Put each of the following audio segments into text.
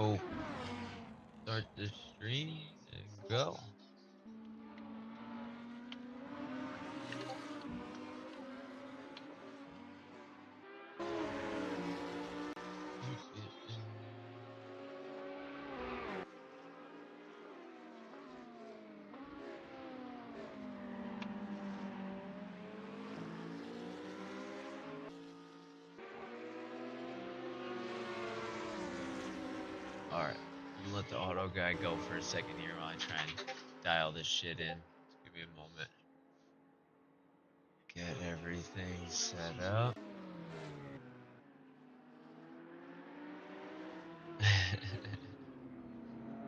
Oh, start the stream and go. Alright, I'm gonna let the auto guy go for a second here while I try and dial this shit in. Just give me a moment. Get everything set up.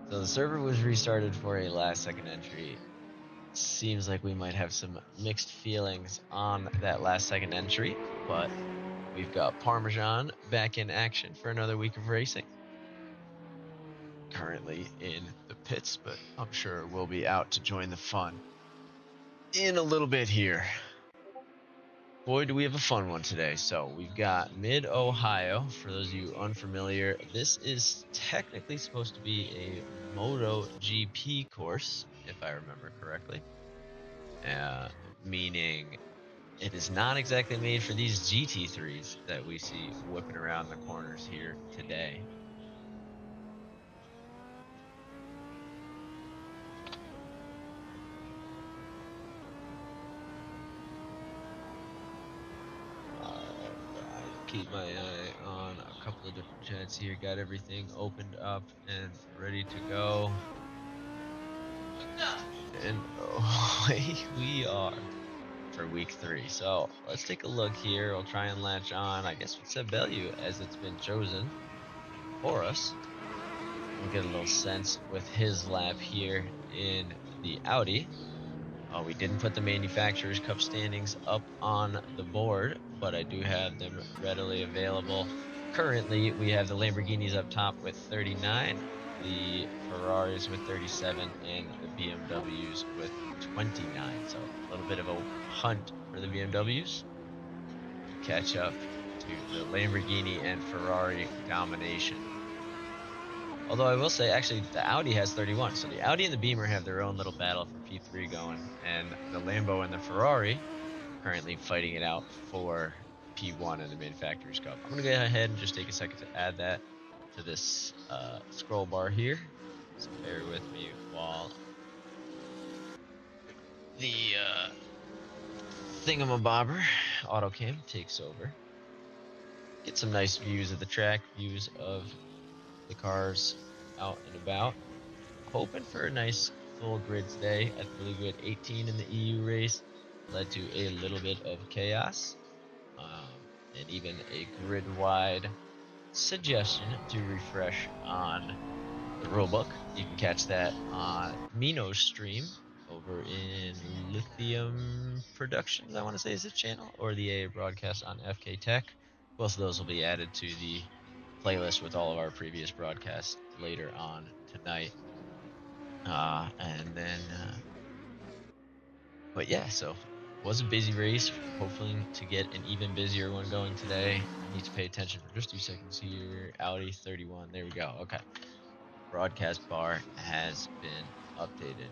So the server was restarted for a last second entry. Seems like we might have some mixed feelings on that last second entry, but we've got Parmesan back in action for another week of racing. Currently in the pits, but I'm sure we'll be out to join the fun in a little bit here. Boy, do we have a fun one today. So we've got Mid-Ohio. For those of you unfamiliar, this is technically supposed to be a MotoGP course, if I remember correctly. Meaning it is not exactly made for these GT3s that we see whipping around the corners here today. Keep my eye on a couple of different chats here. Got everything opened up and ready to go. And away we are for week 3. So let's take a look here. We'll try and latch on, I guess, with Seb Bellew as it's been chosen for us. We'll get a little sense with his lap here in the Audi. We didn't put the Manufacturers Cup standings up on the board, but I do have them readily available. Currently, we have the Lamborghinis up top with 39, the Ferraris with 37, and the BMWs with 29. So a little bit of a hunt for the BMWs to catch up to the Lamborghini and Ferrari domination. Although I will say, actually, the Audi has 31. So the Audi and the Beamer have their own little battle for P3 going. And the Lambo and the Ferrari currently fighting it out for P1 in the Manufacturers Cup. I'm going to go ahead and just take a second to add that to this scroll bar here. So bear with me while the thingamabobber autocam takes over. Get some nice views of the track, views of the cars out and about. Hoping for a nice full grid today. I believe we had 18 in the EU race, led to a little bit of chaos, and even a grid-wide suggestion to refresh on the rulebook. You can catch that on Mino's stream over in Lithium Productions, I want to say is his channel, or the AA broadcast on FK Tech. Both of those will be added to the playlist with all of our previous broadcasts later on tonight. And then, but yeah, so was a busy race. Hopefully to get an even busier one going today. I need to pay attention for just 2 seconds here. Audi 31. There we go. Okay. Broadcast bar has been updated.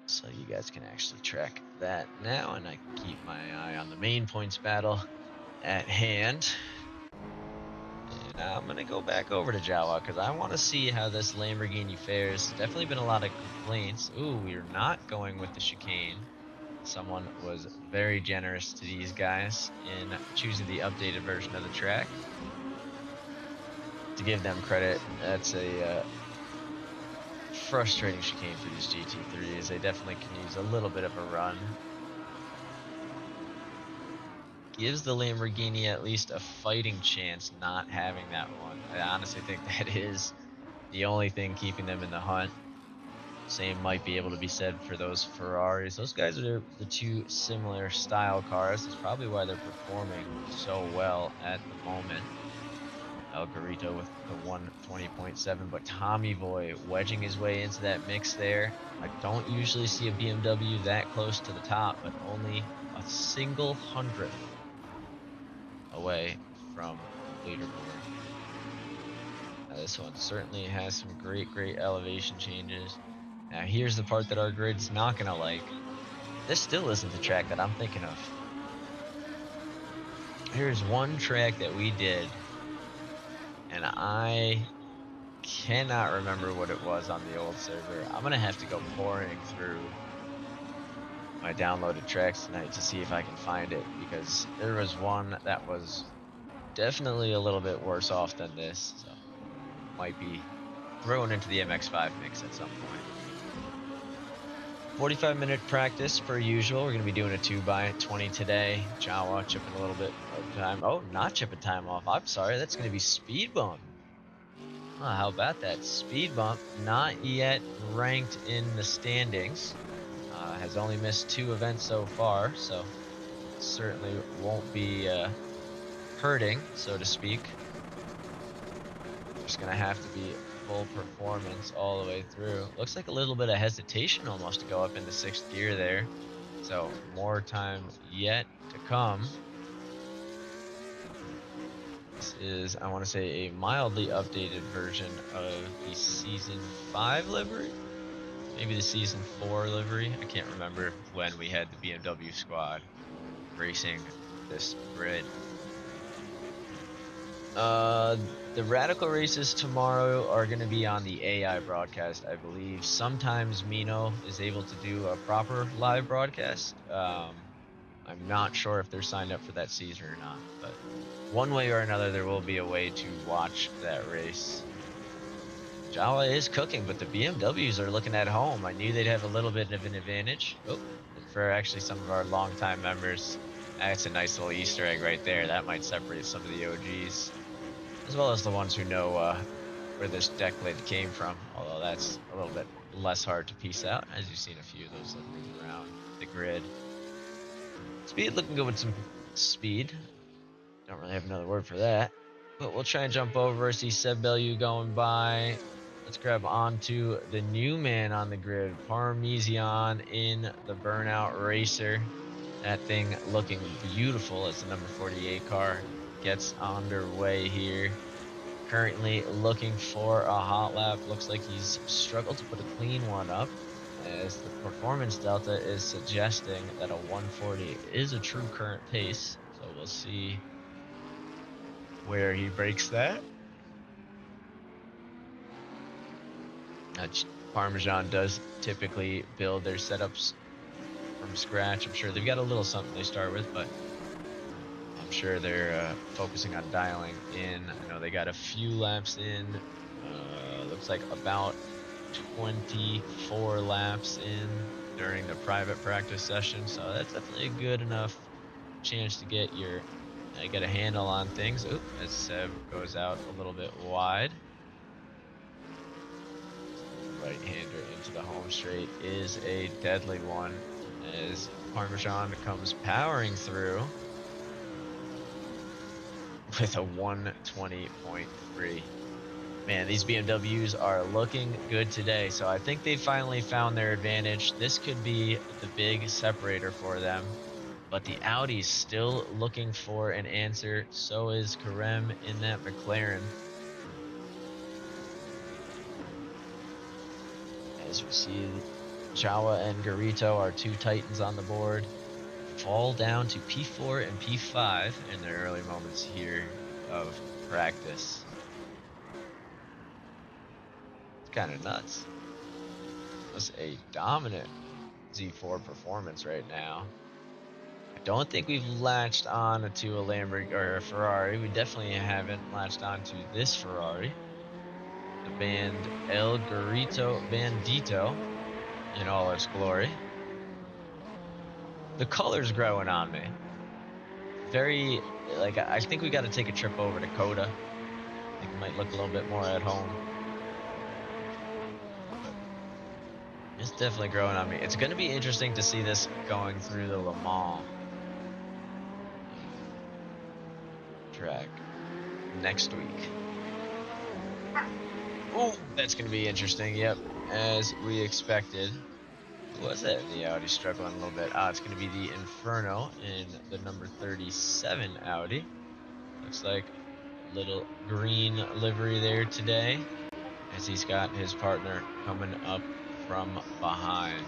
So you guys can actually track that now, and I can keep my eye on the main points battle at hand. And I'm going to go back over to Jawa because I want to see how this Lamborghini fares. Definitely been a lot of complaints. Ooh, we're not going with the chicane. Someone was very generous to these guys in choosing the updated version of the track. To give them credit, that's a frustrating chicane for these GT3s. They definitely can use a little bit of a run. Gives the Lamborghini at least a fighting chance not having that one. I honestly think that is the only thing keeping them in the hunt. Same might be able to be said for those Ferraris. Those guys are the two similar style cars. That's probably why they're performing so well at the moment. El Garito with the 120.7, but Tommy Boy wedging his way into that mix there. I don't usually see a BMW that close to the top, but only a single hundredth away from the leaderboard. this one certainly has some great elevation changes. Now here's the part that our grid's not gonna like. This still isn't the track that I'm thinking of. Here's one track that we did, and I cannot remember what it was on the old server. I'm gonna have to go pouring through my downloaded tracks tonight to see if I can find it, because there was one that was definitely a little bit worse off than this, so might be thrown into the MX5 mix at some point. 45-minute practice per usual. We're going to be doing a 2x20 today. Jawa chipping a little bit of time. Oh, not chipping time off. I'm sorry. That's going to be speed bump. Oh, how about that? Speed bump, not yet ranked in the standings. Has only missed 2 events so far, so certainly won't be hurting, so to speak. Just going to have to be full performance all the way through. Looks like a little bit of hesitation almost to go up into 6th gear there. So more time yet to come. This is, I want to say, a mildly updated version of the Season 5 livery. Maybe the Season 4 livery. I can't remember when we had the BMW squad racing this grid. The Radical races tomorrow are going to be on the AI broadcast, I believe. Sometimes Mino is able to do a proper live broadcast. I'm not sure if they're signed up for that season or not, but one way or another, there will be a way to watch that race. Jawa is cooking, but the BMWs are looking at home. I knew they'd have a little bit of an advantage. Oh, for actually some of our longtime members, that's a nice little Easter egg right there. That might separate some of the OGs, as well as the ones who know where this deck lid came from, although that's a little bit less hard to piece out, as you've seen a few of those moving around the grid. Speed looking good with some speed. Don't really have another word for that, but we'll try and jump over. See Seb Bellew going by. Let's grab onto the new man on the grid, Parmesan in the Burnout Racer. That thing looking beautiful as the number 48 car gets underway here. Currently looking for a hot lap. Looks like he's struggled to put a clean one up, as the performance delta is suggesting that a 140 is a true current pace. So we'll see where he breaks that. Parmesan does typically build their setups from scratch. I'm sure they've got a little something they start with, but I'm sure they're focusing on dialing in. I know they got a few laps in. Looks like about 24 laps in during the private practice session, so that's definitely a good enough chance to get a handle on things. Oop, as Seb goes out a little bit wide. Right-hander into the home straight is a deadly one, as Parmesan comes powering through with a 120.3. Man, these BMWs are looking good today, so I think they finally found their advantage. This could be the big separator for them, but the Audi's still looking for an answer. So is Karem in that McLaren. As we see, Jawa and Garito, our 2 titans on the board, fall down to P4 and P5 in their early moments here of practice. It's kind of nuts. That's a dominant Z4 performance right now. I don't think we've latched on to a Lamborghini or a Ferrari. We definitely haven't latched on to this Ferrari. The band El Garito Bandito in all its glory. The color's growing on me. Very, like, I think we got to take a trip over to Coda. I think it might look a little bit more at home. But it's definitely growing on me. It's going to be interesting to see this going through the Le Mans track next week. Oh, that's going to be interesting. Yep, as we expected. Who was that? The Audi struggling a little bit. It's going to be the Inferno in the number 37 Audi. Looks like little green livery there today, as he's got his partner coming up from behind.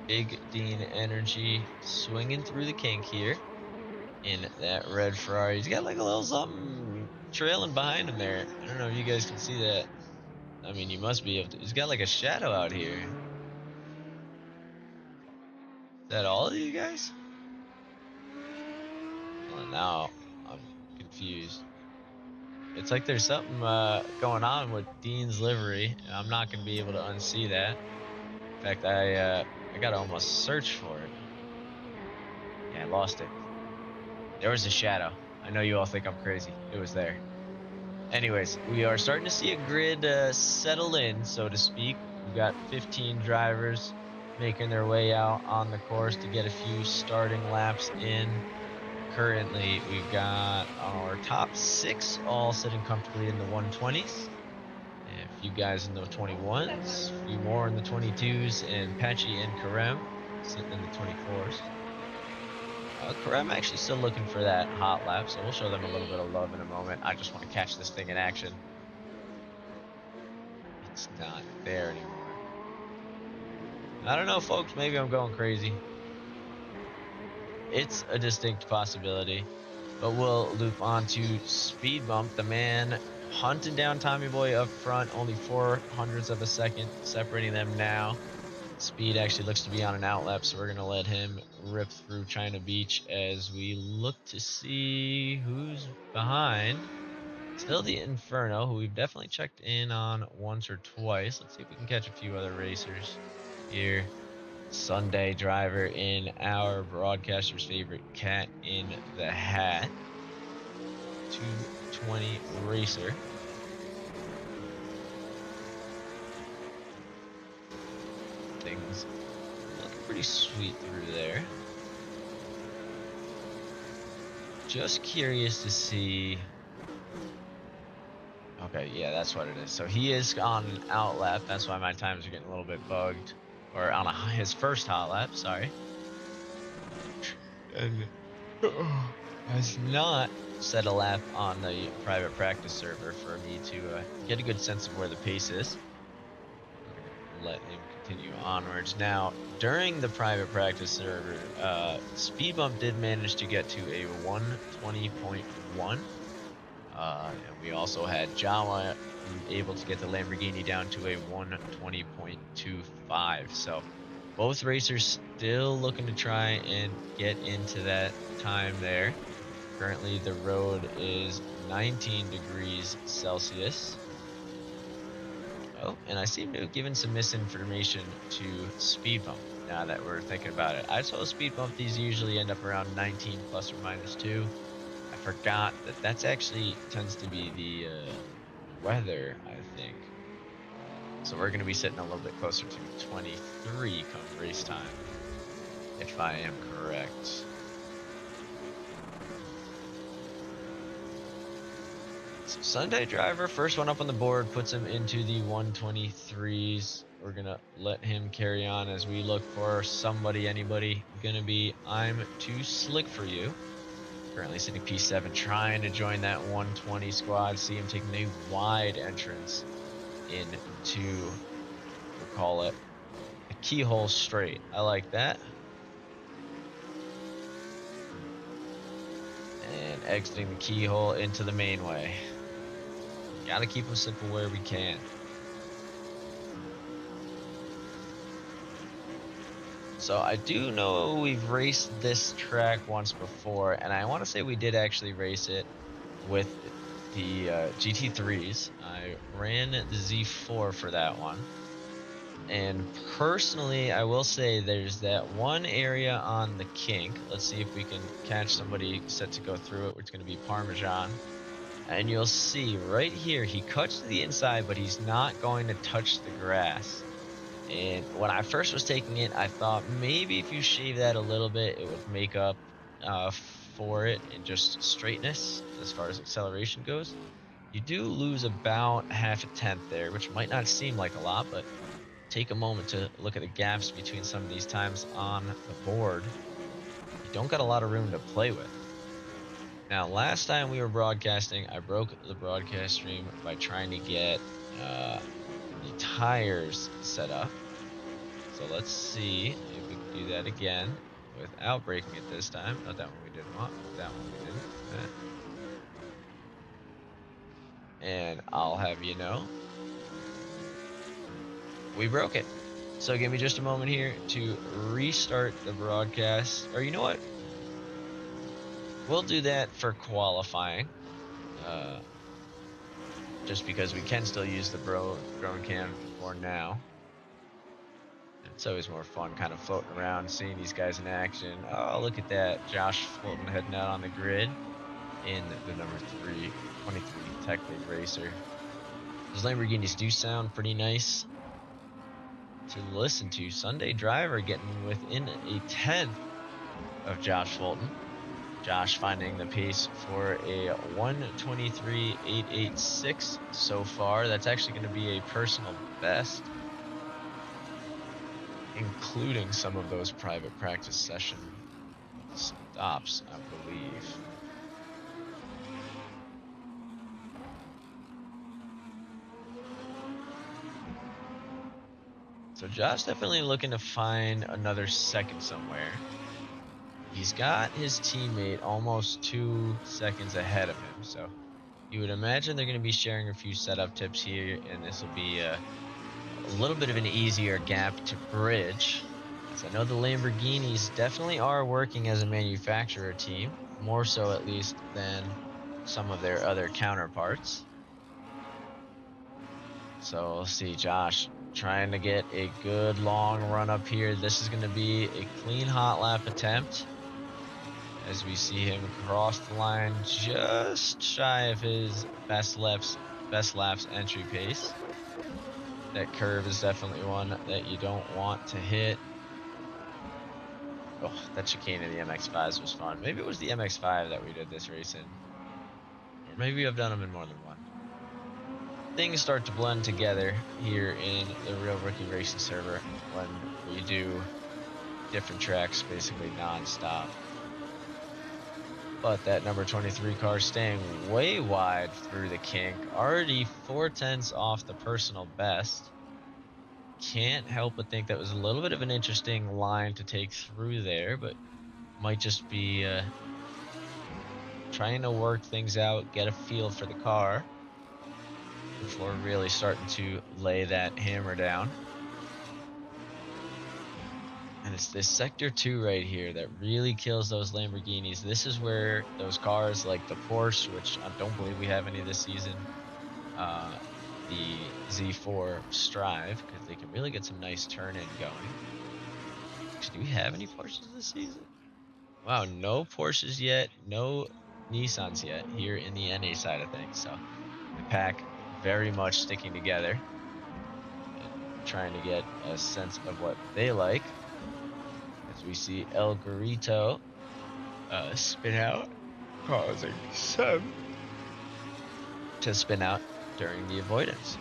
Big Dean Energy swinging through the kink here in that red Ferrari. He's got like a little something trailing behind him there. I don't know if you guys can see that. I mean, you must be able to. He's got like a shadow out here. Is that all of you guys? Well, now I'm confused. It's like there's something going on with Dean's livery, and I'm not going to be able to unsee that. In fact, I got to almost search for it. Yeah, I lost it. There was a shadow. I know you all think I'm crazy. It was there. Anyways, we are starting to see a grid settle in, so to speak. We've got 15 drivers making their way out on the course to get a few starting laps in. Currently, we've got our top 6 all sitting comfortably in the 120s. A few guys in the 21s, a few more in the 22s, and Patchy and Karem sitting in the 24s. Karem actually still looking for that hot lap, so we'll show them a little bit of love in a moment. I just want to catch this thing in action. It's not there anymore. I don't know, folks. Maybe I'm going crazy. It's a distinct possibility. But we'll loop on to Speed Bump, the man hunting down Tommy Boy up front, only 0.04 of a second separating them now. Speed actually looks to be on an outlap, so we're going to let him rip through China Beach as we look to see who's behind. Still the Inferno, who we've definitely checked in on once or twice. Let's see if we can catch a few other racers here. Sunday driver in our broadcaster's favorite cat in the hat. 220 racer. Things looking pretty sweet through there. Just curious to see. Okay, yeah, that's what it is. So he is on an out lap. That's why my times are getting a little bit bugged. Or on his first hot lap, sorry. And has not set a lap on the private practice server for me to get a good sense of where the pace is. Let him continue onwards. Now, during the private practice server, Speed Bump did manage to get to a 120.1. And we also had Jawa able to get the Lamborghini down to a 120.25. So both racers still looking to try and get into that time there. Currently the road is 19 degrees Celsius. Oh, and I seem to have given some misinformation to Speed Bump now that we're thinking about it. I saw Speed Bump, these usually end up around 19 plus or minus 2. I forgot that that's actually tends to be the weather, I think. So we're going to be sitting a little bit closer to 23 come race time, if I am correct. So Sunday driver, first one up on the board, puts him into the 123s. We're going to let him carry on as we look for somebody, anybody going to be I'm Too Slick For You. Currently sitting P7, trying to join that 120 squad. See him taking a wide entrance into, we'll call it a keyhole straight. I like that. And exiting the keyhole into the mainway. Gotta keep them simple where we can. So I do know we've raced this track once before, and I want to say we did actually race it with the GT3s. I ran the Z4 for that one. And personally, I will say there's that one area on the kink. Let's see if we can catch somebody set to go through it. It's going to be Parmesan. And you'll see right here, he cuts to the inside, but he's not going to touch the grass. And when I first was taking it, I thought maybe if you shave that a little bit, it would make up for it in just straightness as far as acceleration goes. You do lose about half a tenth there, which might not seem like a lot, but take a moment to look at the gaps between some of these times on the board. You don't got a lot of room to play with. Now, last time we were broadcasting, I broke the broadcast stream by trying to get the tires set up. So let's see if we can do that again without breaking it this time. Not that one we didn't want, but that one we didn't. And I'll have you know, we broke it. So give me just a moment here to restart the broadcast. Or you know what? We'll do that for qualifying. Just because we can still use the drone cam for now. It's always more fun kind of floating around, seeing these guys in action. Oh, look at that. Josh Fulton heading out on the grid in the number 23 Tech League Racer. Those Lamborghinis do sound pretty nice to listen to. Sunday Driver getting within a tenth of Josh Fulton. Josh finding the pace for a 1:23.886 so far. That's actually going to be a personal best, including some of those private practice session stops, I believe. So Josh definitely looking to find another second somewhere. He's got his teammate almost 2 seconds ahead of him, so you would imagine they're going to be sharing a few setup tips here, and this will be a little bit of an easier gap to bridge. As I know the Lamborghinis definitely are working as a manufacturer team, more so at least than some of their other counterparts. So let's see, Josh trying to get a good long run up here. This is going to be a clean hot lap attempt as we see him cross the line just shy of his best laps entry pace. That curve is definitely one that you don't want to hit. Oh, that chicane of the MX-5s was fun. Maybe it was the MX-5 that we did this race in. Or maybe I've done them in more than one. Things start to blend together here in the Real Rookie Racing server when we do different tracks basically non-stop. But that number 23 car staying way wide through the kink, already 4/10 off the personal best. Can't help but think that was a little bit of an interesting line to take through there, but might just be trying to work things out, get a feel for the car before really starting to lay that hammer down. And it's this Sector 2 right here that really kills those Lamborghinis. This is where those cars like the Porsche, which I don't believe we have any this season, the Z4 strive, because they can really get some nice turn-in going. Actually, do we have any Porsches this season? Wow, no Porsches yet, no Nissans yet here in the NA side of things. So the pack very much sticking together and trying to get a sense of what they like. As we see El Garito spin out, causing Seb to spin out during the avoidance.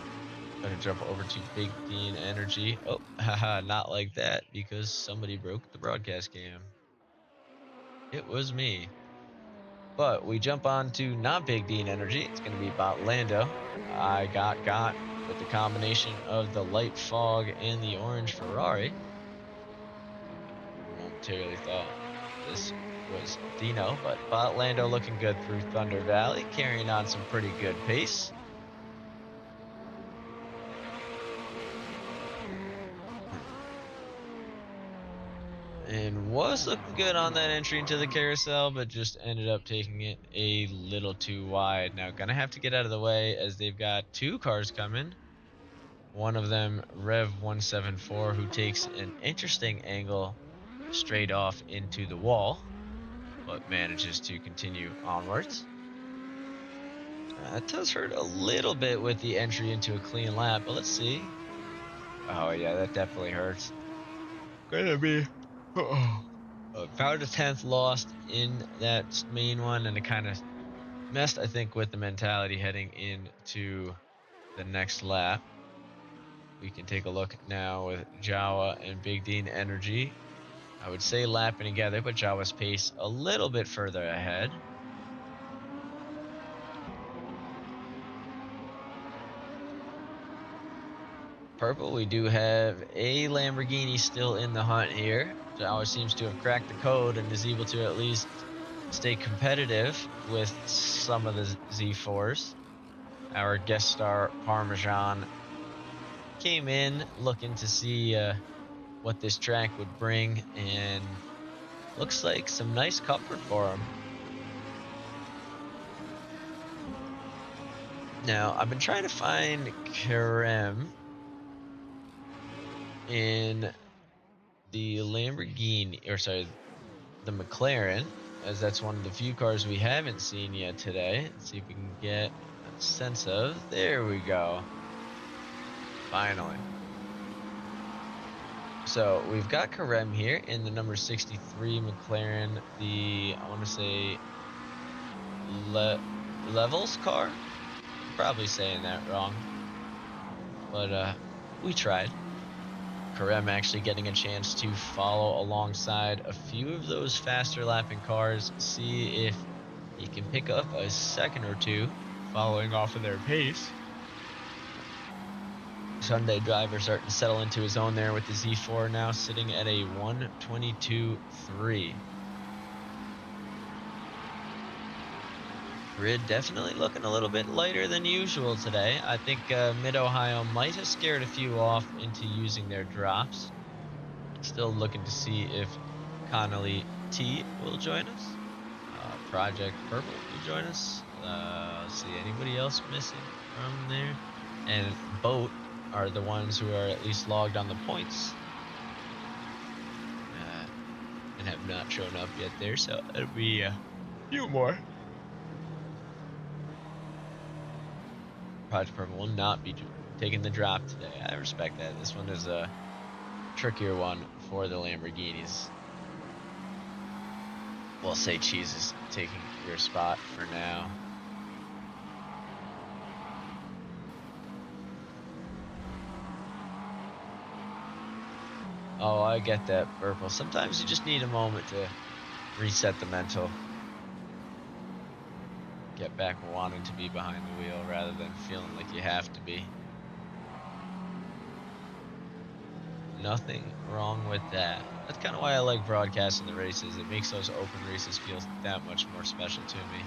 Gonna jump over to Big Dean Energy. Oh, haha, not like that, because somebody broke the broadcast cam. It was me. But we jump on to not Big Dean Energy. It's going to be Botlando. I got with the combination of the light fog and the orange Ferrari. Momentarily thought this was Dino, but Botlando looking good through Thunder Valley, carrying on some pretty good pace. And was looking good on that entry into the carousel, but just ended up taking it a little too wide. Now, gonna have to get out of the way as they've got two cars coming. One of them, Rev 174, who takes an interesting angle straight off into the wall, but manages to continue onwards. That does hurt a little bit with the entry into a clean lap, but let's see. Oh yeah, that definitely hurts. Gonna be about a 10th lost in that main one, and it kind of messed, I think, with the mentality heading into the next lap. We can take a look now with Jawa and Big Dean Energy. I would say lapping together, but Jawa's pace a little bit further ahead. Purple, we do have a Lamborghini still in the hunt here. Jawa seems to have cracked the code and is able to at least stay competitive with some of the Z4s. Our guest star Parmesan came in looking to see what this track would bring, and looks like some nice comfort for him. Now, I've been trying to find Kerem in the Lamborghini, or sorry, the McLaren, as that's one of the few cars we haven't seen yet today. Let's see if we can get a sense of. There we go. Finally. So we've got Kerem here in the number 63 McLaren, the, I want to say, Levels car. I'm probably saying that wrong, but we tried. Kerem actually getting a chance to follow alongside a few of those faster lapping cars, see if he can pick up a second or two following off of their pace. Sunday driver starting to settle into his own there with the Z4 now sitting at a 122.3. Grid definitely looking a little bit lighter than usual today. I think Mid-Ohio might have scared a few off into using their drops. Still looking to see if Connolly T will join us. Project Purple will join us. Let's see, anybody else missing from there? And Boat are the ones who are at least logged on the points and have not shown up yet there, so it'll be a few more. Project Purple will not be taking the drop today. I respect that. This one is a trickier one for the Lamborghinis. We'll say Cheese is taking your spot for now. Oh, I get that, Purple. Sometimes you just need a moment to reset the mental. Get back wanting to be behind the wheel rather than feeling like you have to be. Nothing wrong with that. That's kind of why I like broadcasting the races. It makes those open races feel that much more special to me.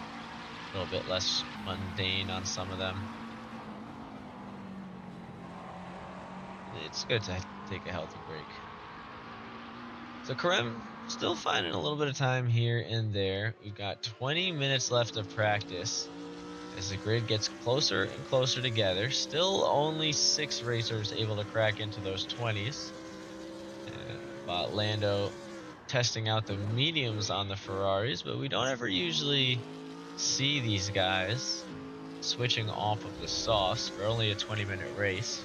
A little bit less mundane on some of them. It's good to take a healthy break. So Kerem still finding a little bit of time here and there. We've got 20 minutes left of practice as the grid gets closer and closer together. Still only 6 racers able to crack into those 20s. Lando testing out the mediums on the Ferraris, but we don't ever usually see these guys switching off of the softs for only a 20-minute race.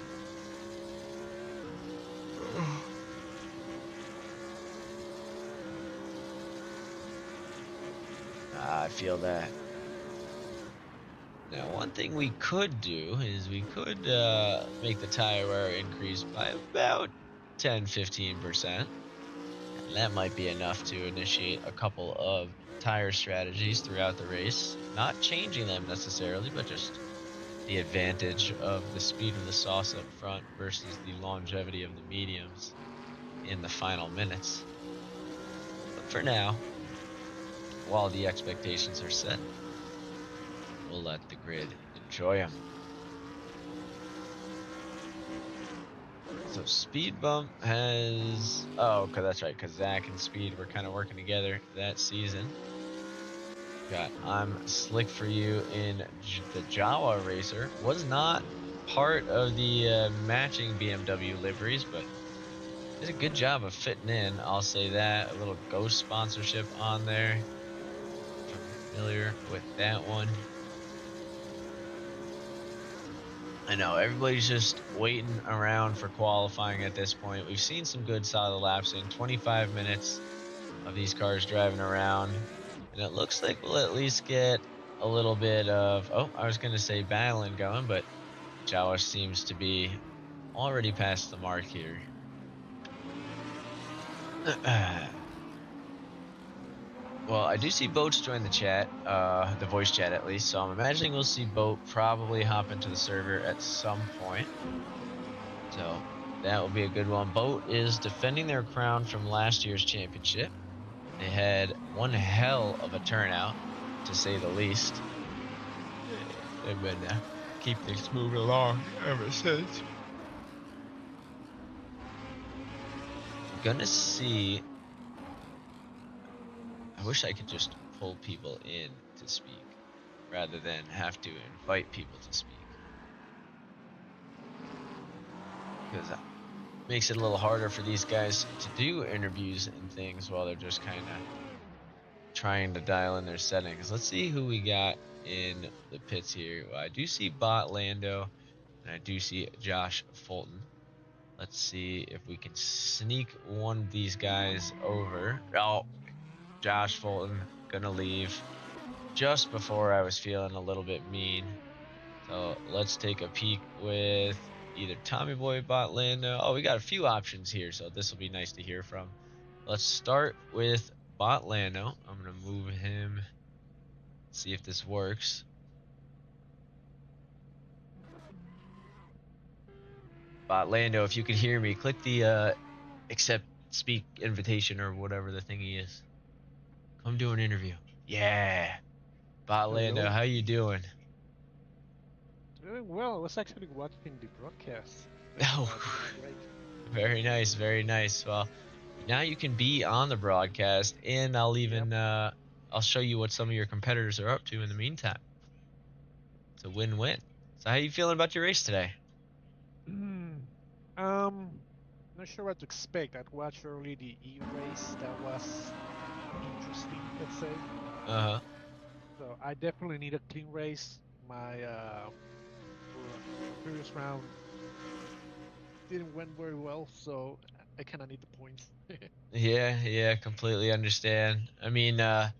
I feel that. Now, one thing we could do is we could make the tire wear increase by about 10-15%. And that might be enough to initiate a couple of tire strategies throughout the race. Not changing them necessarily, but just the advantage of the speed of the sauce up front versus the longevity of the mediums in the final minutes. But for now, while the expectations are set, we'll let the grid enjoy them. So Speed Bump has, oh, okay, that's right, because Zach and Speed were kind of working together that season. Got I'm Slick for You in the Jawa Racer. Was not part of the matching BMW liveries, but did a good job of fitting in, I'll say that. A little Ghost sponsorship on there. Familiar with that one. I know everybody's just waiting around for qualifying at this point. We've seen some good solid laps in 25 minutes of these cars driving around, and it looks like we'll at least get a little bit of, oh, I was going to say battling going, but Jawa seems to be already past the mark here. Well, I do see Boats join the chat, the voice chat at least, so I'm imagining we'll see Boat probably hop into the server at some point. So that will be a good one. Boat is defending their crown from last year's championship. They had one hell of a turnout, to say the least. They've been keep things moving along ever since. I'm gonna see. I wish I could just pull people in to speak rather than have to invite people to speak, because it makes it a little harder for these guys to do interviews and things while they're just kind of trying to dial in their settings. Let's see who we got in the pits here. Well, I do see Bot Lando, and I do see Josh Fulton. Let's see if we can sneak one of these guys over. Oh, Josh Fulton gonna leave just before I was feeling a little bit mean. So let's take a peek with either Tommy Boy, Bot Lando. Oh, we got a few options here, so this will be nice to hear from. Let's start with Bot Lando. I'm gonna move him. See if this works. Lando, if you could hear me, click the accept speak invitation or whatever the thingy is. Come do an interview. Yeah. Lando, Hello. how you doing? Doing well. I was actually watching the broadcast, Oh, taking a break. very nice, very nice. Well, now you can be on the broadcast, and I'll Yep. even I'll show you what some of your competitors are up to in the meantime. It's a win-win. So, how you feeling about your race today? Um, not sure what to expect. I'd watched early the E race. That was interesting, let's say. Uh huh. So I definitely need a clean race. My previous round didn't went very well, so I kind of need the points. Yeah, yeah, completely understand. I mean, I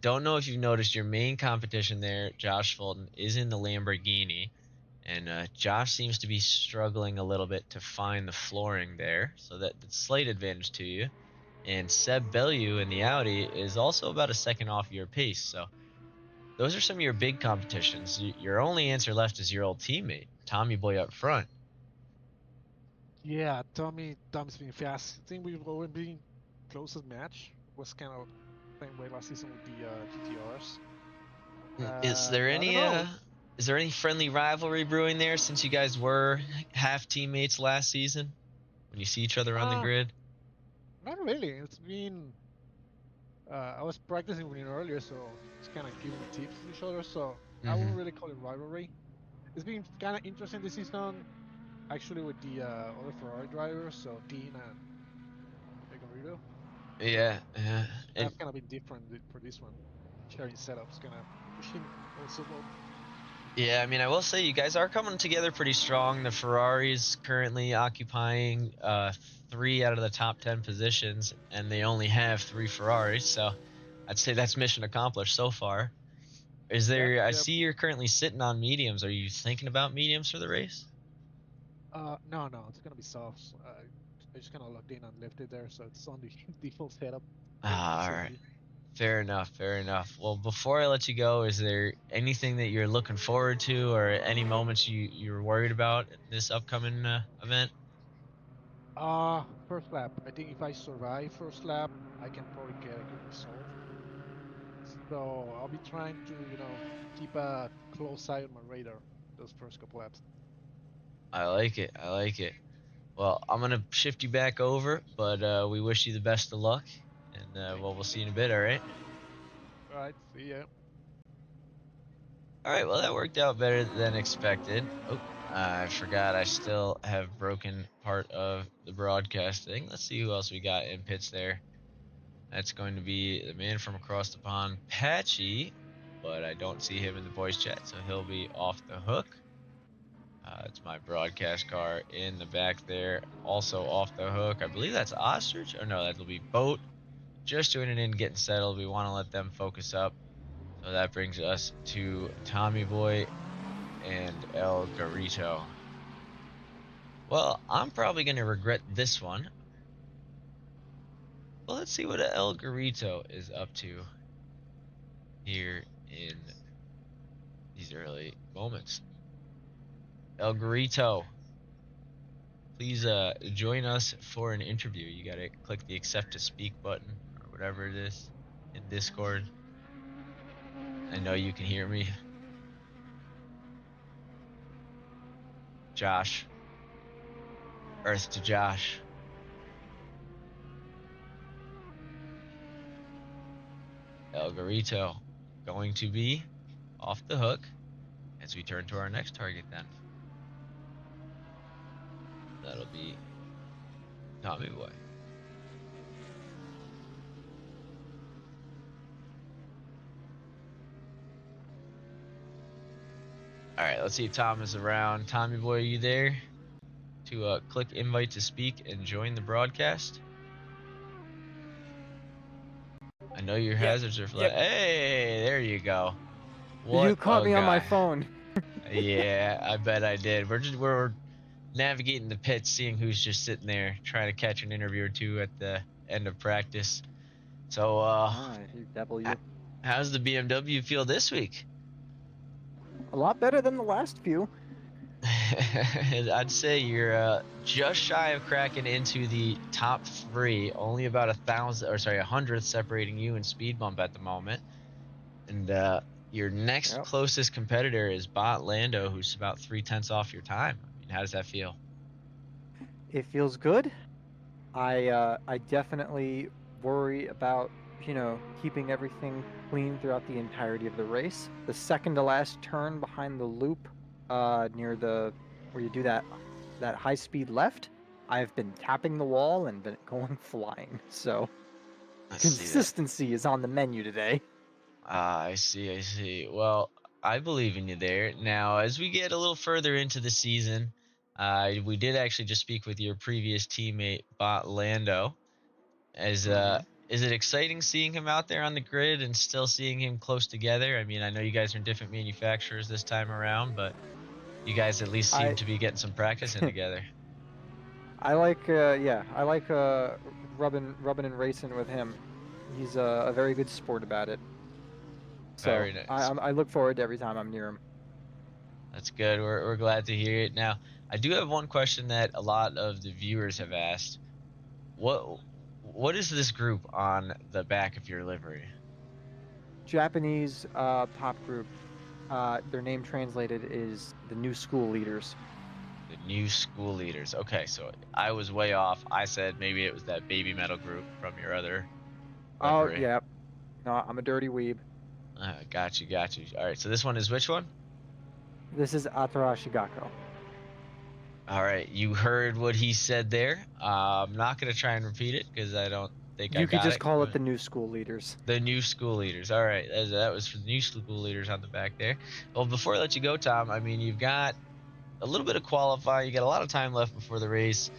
don't know if you've noticed your main competition there, Josh Fulton, is in the Lamborghini, and Josh seems to be struggling a little bit to find the flooring there, so that's slight advantage to you. And Seb Bellew in the Audi is also about a second off your pace. So those are some of your big competitions. Your only answer left is your old teammate, Tommy Boy up front. Yeah, Tommy's been fast. I think we've always been closest match. Was kind of same way last season with the GTRs. Is there I don't any know. friendly rivalry brewing there since you guys were half teammates last season when you see each other on the Uh, grid? Not really. It's been I was practicing with him earlier, so it's kind of giving tips to each other. So I Mm-hmm. wouldn't really call it rivalry. It's been kind of interesting this season, actually, with the other Ferrari drivers, so Dean and Garrido. Yeah, yeah. And That's kind of been different for this one. Sharing setups, kind of pushing also both. yeah, I mean, I will say you guys are coming together pretty strong. The Ferraris currently occupying 3 out of the top 10 positions, and they only have 3 Ferraris. So I'd say that's mission accomplished so far. Is Yep, there? I yep. see you're currently sitting on mediums. Are you thinking about mediums for the race? No, no, it's gonna be softs. I just kind of logged in and left it there, so it's on the default setup for Ah, all right. safety. Fair enough. Fair enough. Well, before I let you go, is there anything that you're looking forward to, or any moments you're worried about in this upcoming event? First lap. I think if I survive first lap, I can probably get a good result. So I'll be trying to, keep a close eye on my radar those first couple laps. I like it. I like it. Well, I'm gonna shift you back over, but we wish you the best of luck, and Thank well, you. we'll see you in a bit. All right. All right, see ya. All right. Well, that worked out better than expected. Oh, I forgot. I still have broken part of the broadcasting. Let's see who else we got in pits there. That's going to be the man from across the pond, Patchy, but I don't see him in the voice chat, so he'll be off the hook. It's my broadcast car in the back there. Also off the hook. I believe that's Ostrich. Or no, that'll be Boat. Just joining in, getting settled. We want to let them focus up. So that brings us to Tommy Boy and El Garito. Well, I'm probably going to regret this one. Well, let's see what El Garito is up to here in these early moments. El Garito, please join us for an interview. You got to click the accept to speak button or whatever it is in Discord. I know you can hear me. Josh. Earth to Josh. El Garito going to be off the hook as we turn to our next target then. That'll be Tommy Boy. All right, let's see if Tom is around. Tommy Boy, are you there to click invite to speak and join the broadcast? I know your hazards are flat. Yep. Hey, there you go. What You caught a me on my guy. phone. Yeah, I bet I did. We're navigating the pits, seeing who's just sitting there trying to catch an interview or two at the end of practice. So, You devil, you. how's the BMW feel this week? A lot better than the last few. I'd say you're just shy of cracking into the top 3. Only about 100th separating you in speed bump at the moment. And your next Yep. closest competitor is Bot Lando, who's about 3/10 off your time. I mean, how does that feel? It feels good. I definitely worry about, keeping everything clean throughout the entirety of the race. The second to last turn behind the loop, near where you do that high speed left, I've been tapping the wall and been going flying. So Let's see that. consistency is on the menu today. I see. Well, I believe in you there. Now, as we get a little further into the season, we did actually just speak with your previous teammate, Bot Lando. Is it exciting seeing him out there on the grid and still seeing him close together? I mean, I know you guys are in different manufacturers this time around, but you guys at least seem I to be getting some practice in together. I like rubbing and racing with him. He's a very good sport about it. So Very nice. I look forward to every time I'm near him. That's good. We're glad to hear it. Now, I do have one question that a lot of the viewers have asked. What is this group on the back of your livery? Japanese pop group. Their name translated is the New School Leaders. The New School Leaders. Okay, so I was way off. I said maybe it was that baby metal group from your other Oh livery. yeah, no, I'm a dirty weeb. Got you. All right, so this one is which one? This is Atara Shigako. All right, you heard what he said there. I'm not gonna try and repeat it because I don't think I You could got just it. call it the New School Leaders. The New School Leaders. All right, that was for the New School Leaders on the back there. Well, before I let you go, Tom, I mean, you've got a little bit of qualifying. You got a lot of time left before the race.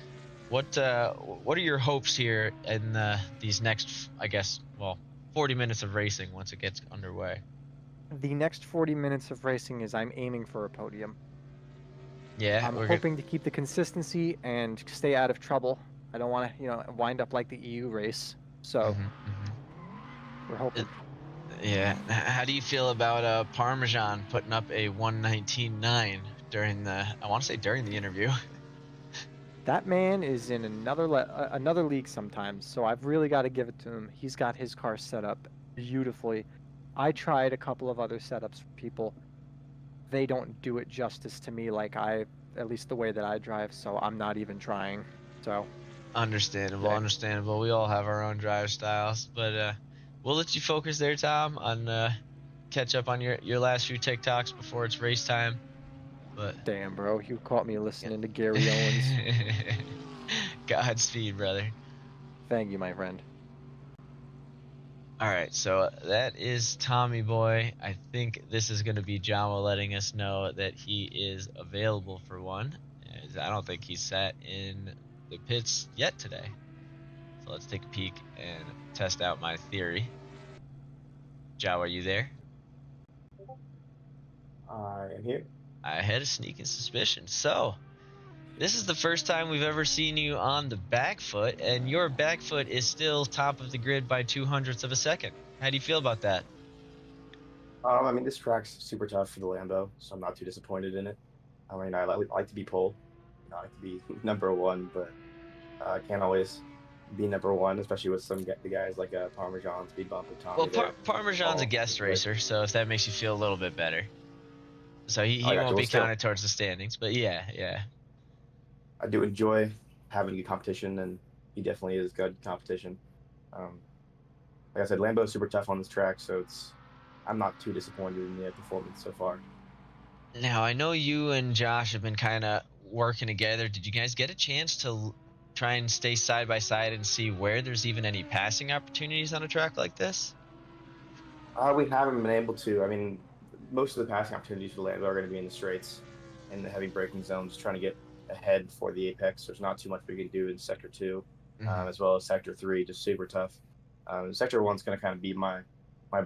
What are your hopes here in these next, 40 minutes of racing once it gets underway? The next 40 minutes of racing is I'm aiming for a podium. Yeah, I'm hoping to keep the consistency and stay out of trouble. I don't want to, wind up like the EU race. So we're hoping. Yeah. How do you feel about Parmesan putting up a 119.9 during the interview? That man is in another league sometimes, so I've really got to give it to him. He's got his car set up beautifully. I tried a couple of other setups for people. They don't do it justice to me at least the way that I drive, so I'm not even trying. So Understandable. We all have our own drive styles, but we'll let you focus there, Tom, on catch up on your last few TikToks before it's race time. But damn, bro, you caught me listening to Gary Owens. Godspeed, brother. Thank you, my friend. All right, so that is Tommy Boy. I think this is going to be Jama letting us know that he is available for one, as I don't think he's sat in the pits yet today. So let's take a peek and test out my theory. Jawa, are you there? I am here. I had a sneaking suspicion. So, this is the first time we've ever seen you on the back foot, and your back foot is still top of the grid by 200ths of a second. How do you feel about that? I mean, this track's super tough for the Lambo, so I'm not too disappointed in it. I mean, I like to be pole, I like to be number one, but I can't always be number one, especially with the guys like Parmesan, Speed Bump, and Well, Tommy there. Parmesan's a All guest racer, so if that makes you feel a little bit better. So I he got you. won't Well, be still, counted towards the standings, but yeah. I do enjoy having good competition, and he definitely is good competition. Um, like I said, Lambo's super tough on this track, so I'm not too disappointed in the performance so far. Now, I know you and Josh have been kind of working together. Did you guys get a chance to try and stay side by side and see where there's even any passing opportunities on a track like this? We haven't been able to. I mean, most of the passing opportunities for Lando are going to be in the straights and the heavy braking zones, trying to get ahead for the apex. There's not too much we can do in Sector 2, as well as Sector 3, just super tough. Sector 1's going to kind of be my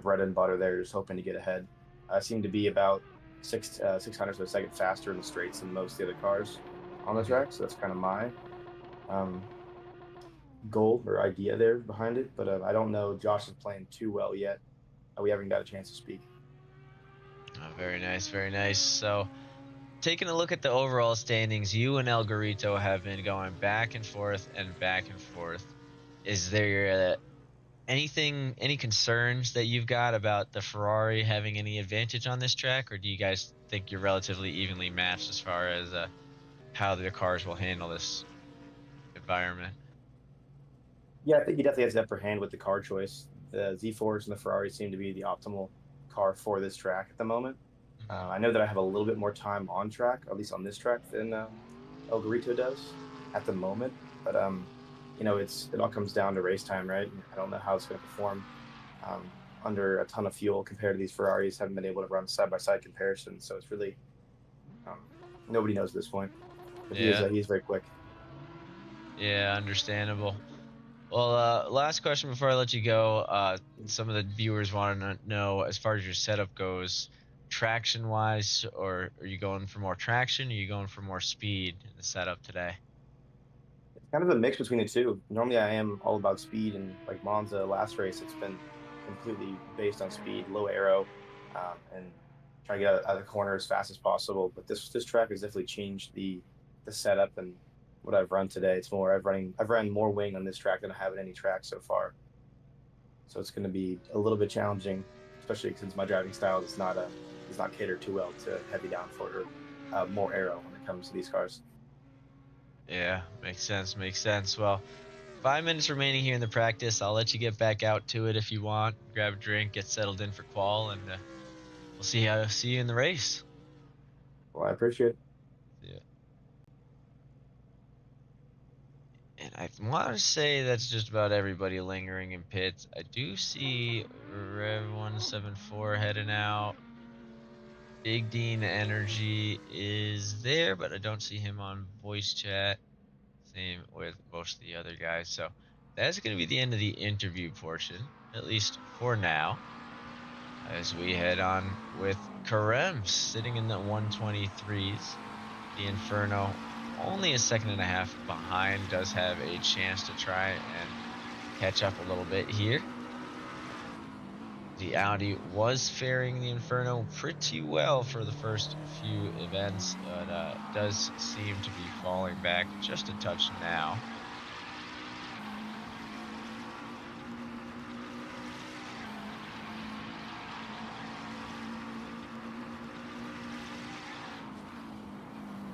bread and butter there, just hoping to get ahead. I seem to be about 600ths of a second faster in the straights than most of the other cars on the track, so that's kind of my um, goal or idea there behind it. But I don't know. Josh is playing too well yet. We haven't got a chance to speak. Oh, very nice, very nice. So, taking a look at the overall standings, you and El Garito have been going back and forth and back and forth. Is there any concerns that you've got about the Ferrari having any advantage on this track, or do you guys think you're relatively evenly matched as far as how the cars will handle this environment? Yeah, I think he definitely has the upper hand with the car choice. The Z4s and the Ferrari seem to be the optimal car for this track at the moment. I know that I have a little bit more time on track, at least on this track, than El Garito does at the moment. But it all comes down to race time, right? I don't know how it's going to perform under a ton of fuel compared to these Ferraris. Haven't been able to run side by side comparison, so it's really nobody knows at this point. But Yeah. he is very quick. Yeah, understandable. Well, last question before I let you go. Some of the viewers want to know, as far as your setup goes, traction-wise, or are you going for more traction, or are you going for more speed in the setup today? It's kind of a mix between the two. Normally, I am all about speed, and like Monza last race, it's been completely based on speed, low aero, and trying to get out of the corner as fast as possible. But this track has definitely changed the setup and what I've run today. It's more I've run more wing on this track than I have at any track so far. So it's going to be a little bit challenging, especially since my driving style does not cater too well to heavy downforce or more aero when it comes to these cars. Yeah, makes sense. Makes sense. Well, 5 minutes remaining here in the practice. I'll let you get back out to it if you want. Grab a drink, get settled in for qual, and we'll see you in the race. Well, I appreciate it. Yeah. And I want to say that's just about everybody lingering in pits. I do see Rev 174 heading out. Big Dean Energy is there, but I don't see him on voice chat. Same with most of the other guys. So that's going to be the end of the interview portion, at least for now. As we head on with Karem sitting in the 123s. The Inferno, only a second and a half behind, does have a chance to try and catch up a little bit here. The Audi was faring the Inferno pretty well for the first few events, but does seem to be falling back just a touch now.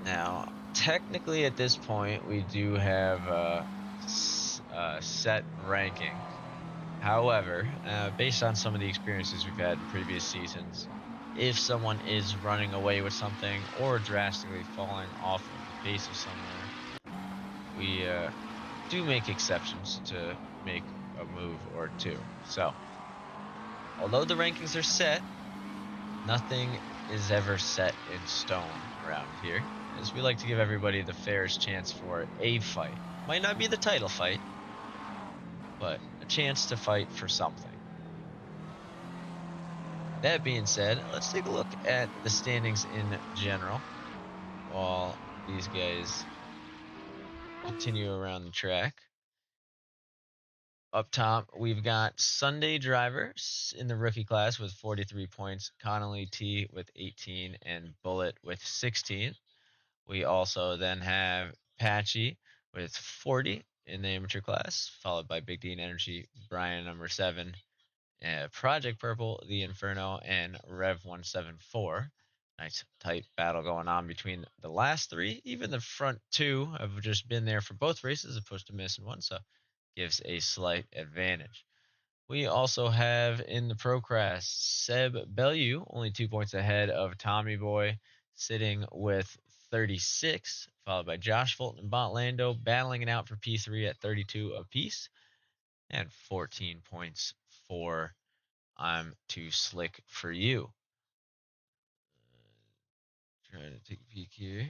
Now, technically at this point, we do have a set ranking. However, based on some of the experiences we've had in previous seasons, if someone is running away with something or drastically falling off of the pace of somewhere, we do make exceptions to make a move or two. So although the rankings are set, nothing is ever set in stone around here, as we like to give everybody the fairest chance for a fight. Might not be the title fight, but a chance to fight for something. That being said, let's take a look at the standings in general while these guys continue around the track. Up top, we've got Sunday drivers in the rookie class with 43 points, Connolly T with 18, and Bullet with 16. We also then have Patchy with 40 in the amateur class, followed by Big Dean Energy, Brian number 7, Project Purple, The Inferno, and Rev 174. Nice tight battle going on between the last three. Even the front two have just been there for both races, opposed to missing one, so gives a slight advantage. We also have in the Pro Class Seb Bellew, only 2 points ahead of Tommy Boy, sitting with 36, followed by Josh Fulton and Bontlando battling it out for P3 at 32 apiece, and 14 points for I'm Too Slick for You. Trying to take a peek here.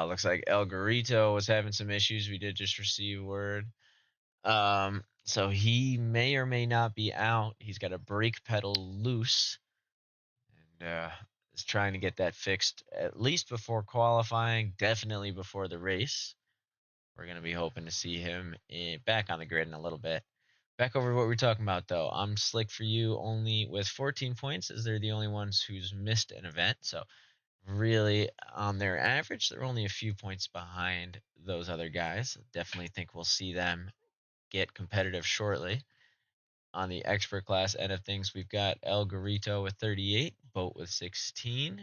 Looks like El Garito was having some issues. We did just receive word. So he may or may not be out. He's got a brake pedal loose, and is trying to get that fixed at least before qualifying, definitely before the race. We're going to be hoping to see him back on the grid in a little bit. Back over to what we're talking about, though. I'm Slick for You only with 14 points, as they're the only ones who's missed an event. So really, on their average, they're only a few points behind those other guys. Definitely think we'll see them get competitive shortly. On the expert class end of things, we've got El Garito with 38, Boat with 16,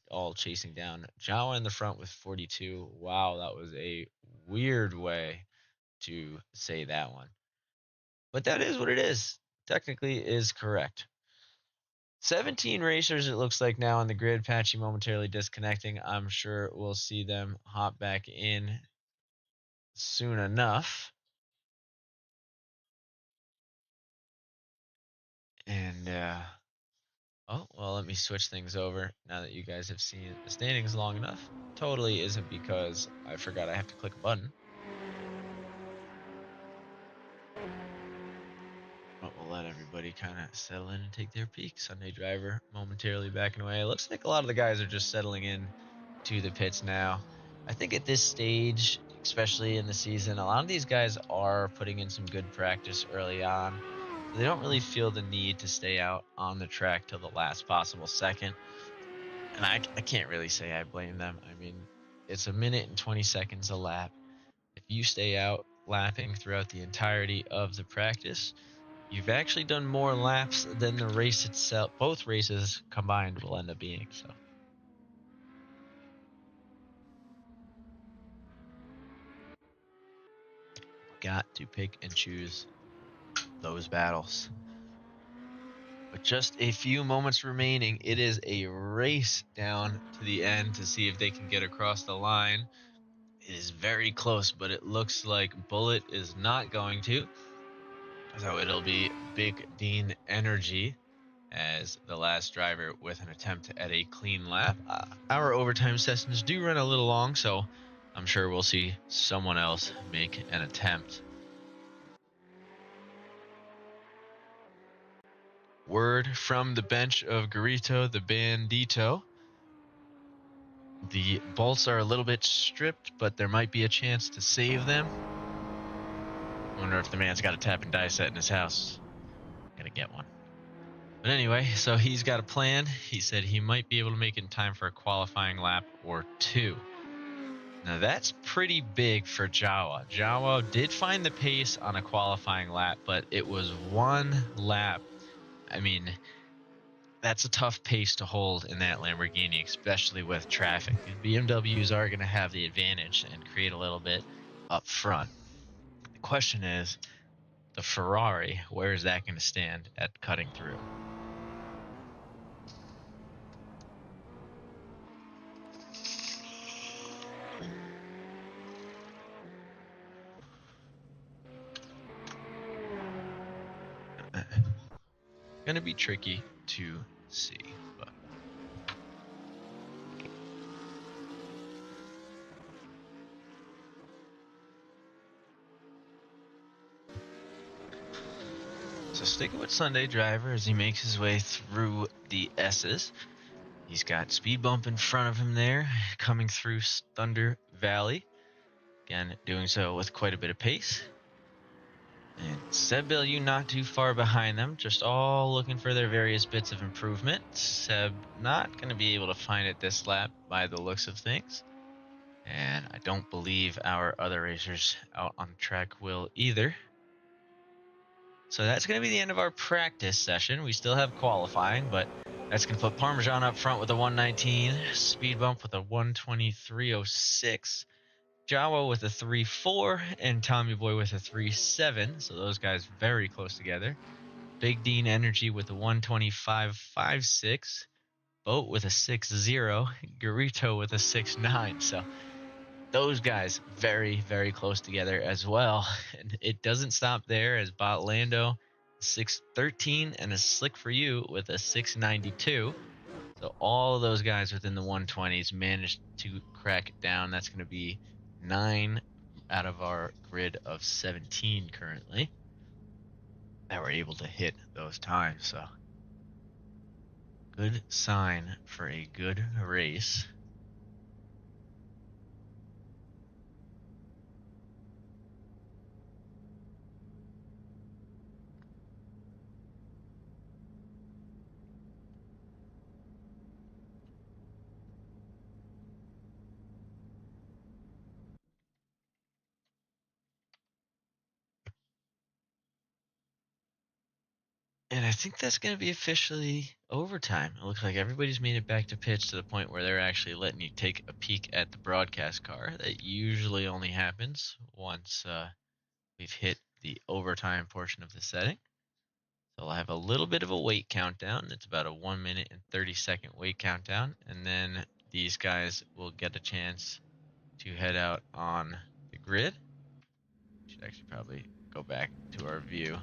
all chasing down Jawa in the front with 42. Wow, that was a weird way to say that one. But that is what it is. Technically is correct. 17 racers, it looks like now on the grid. Patchy momentarily disconnecting. I'm sure we'll see them hop back in soon enough. And, oh, well, let me switch things over now that you guys have seen the standings long enough. Totally isn't because I forgot I have to click a button. But we'll let everybody kind of settle in and take their peek. Sunday driver momentarily backing away. It looks like a lot of the guys are just settling in to the pits now. I think at this stage, especially in the season, a lot of these guys are putting in some good practice early on. So they don't really feel the need to stay out on the track till the last possible second. And I can't really say I blame them. I mean, it's a minute and 20 seconds a lap. If you stay out lapping throughout the entirety of the practice, you've actually done more laps than the race itself, both races combined will end up being. So got to pick and choose those battles. With just a few moments remaining, it is a race down to the end to see if they can get across the line. It is very close, but it looks like Bullet is not going to. So it'll be Big Dean Energy as the last driver with an attempt at a clean lap. Our overtime sessions do run a little long, so I'm sure we'll see someone else make an attempt. Word from the bench of Garito the Bandito. The bolts are a little bit stripped, but there might be a chance to save them. Wonder if the man's got a tap and die set in his house. Gonna get one. But anyway, so he's got a plan. He said he might be able to make it in time for a qualifying lap or two. Now that's pretty big for Jawa. Jawa did find the pace on a qualifying lap, but it was one lap. I mean, that's a tough pace to hold in that Lamborghini, especially with traffic. BMWs are going to have the advantage and create a little bit up front. The question is, the Ferrari, where is that going to stand at cutting through? going to be tricky to see. But so sticking with Sunday Driver as he makes his way through the S's. He's got speed bump in front of him there, coming through Thunder Valley. Again, doing so with quite a bit of pace. And Seb Bellew not too far behind them, just all looking for their various bits of improvement. Seb not going to be able to find it this lap by the looks of things. And I don't believe our other racers out on the track will either. So that's going to be the end of our practice session. We still have qualifying, but that's going to put Parmesan up front with a 119, speed bump with a 123.06. Jawa with a 3.4 and Tommy Boy with a 3.7. So those guys very close together. Big Dean Energy with a 125.56. Boat with a 6.0. Garito with a 6.9. So those guys very, very close together as well. And it doesn't stop there as Bot Lando 6.13 and a Slick for You with a 6.92. So all of those guys within the 120s managed to crack it down. That's going to be 9 out of our grid of 17 currently that were able to hit those times. So good sign for a good race. And I think that's going to be officially overtime. It looks like everybody's made it back to pitch to the point where they're actually letting you take a peek at the broadcast car. That usually only happens once we've hit the overtime portion of the setting. So I'll have a little bit of a wait countdown. It's about a 1 minute and 30-second wait countdown. And then these guys will get a chance to head out on the grid. Should actually probably go back to our view.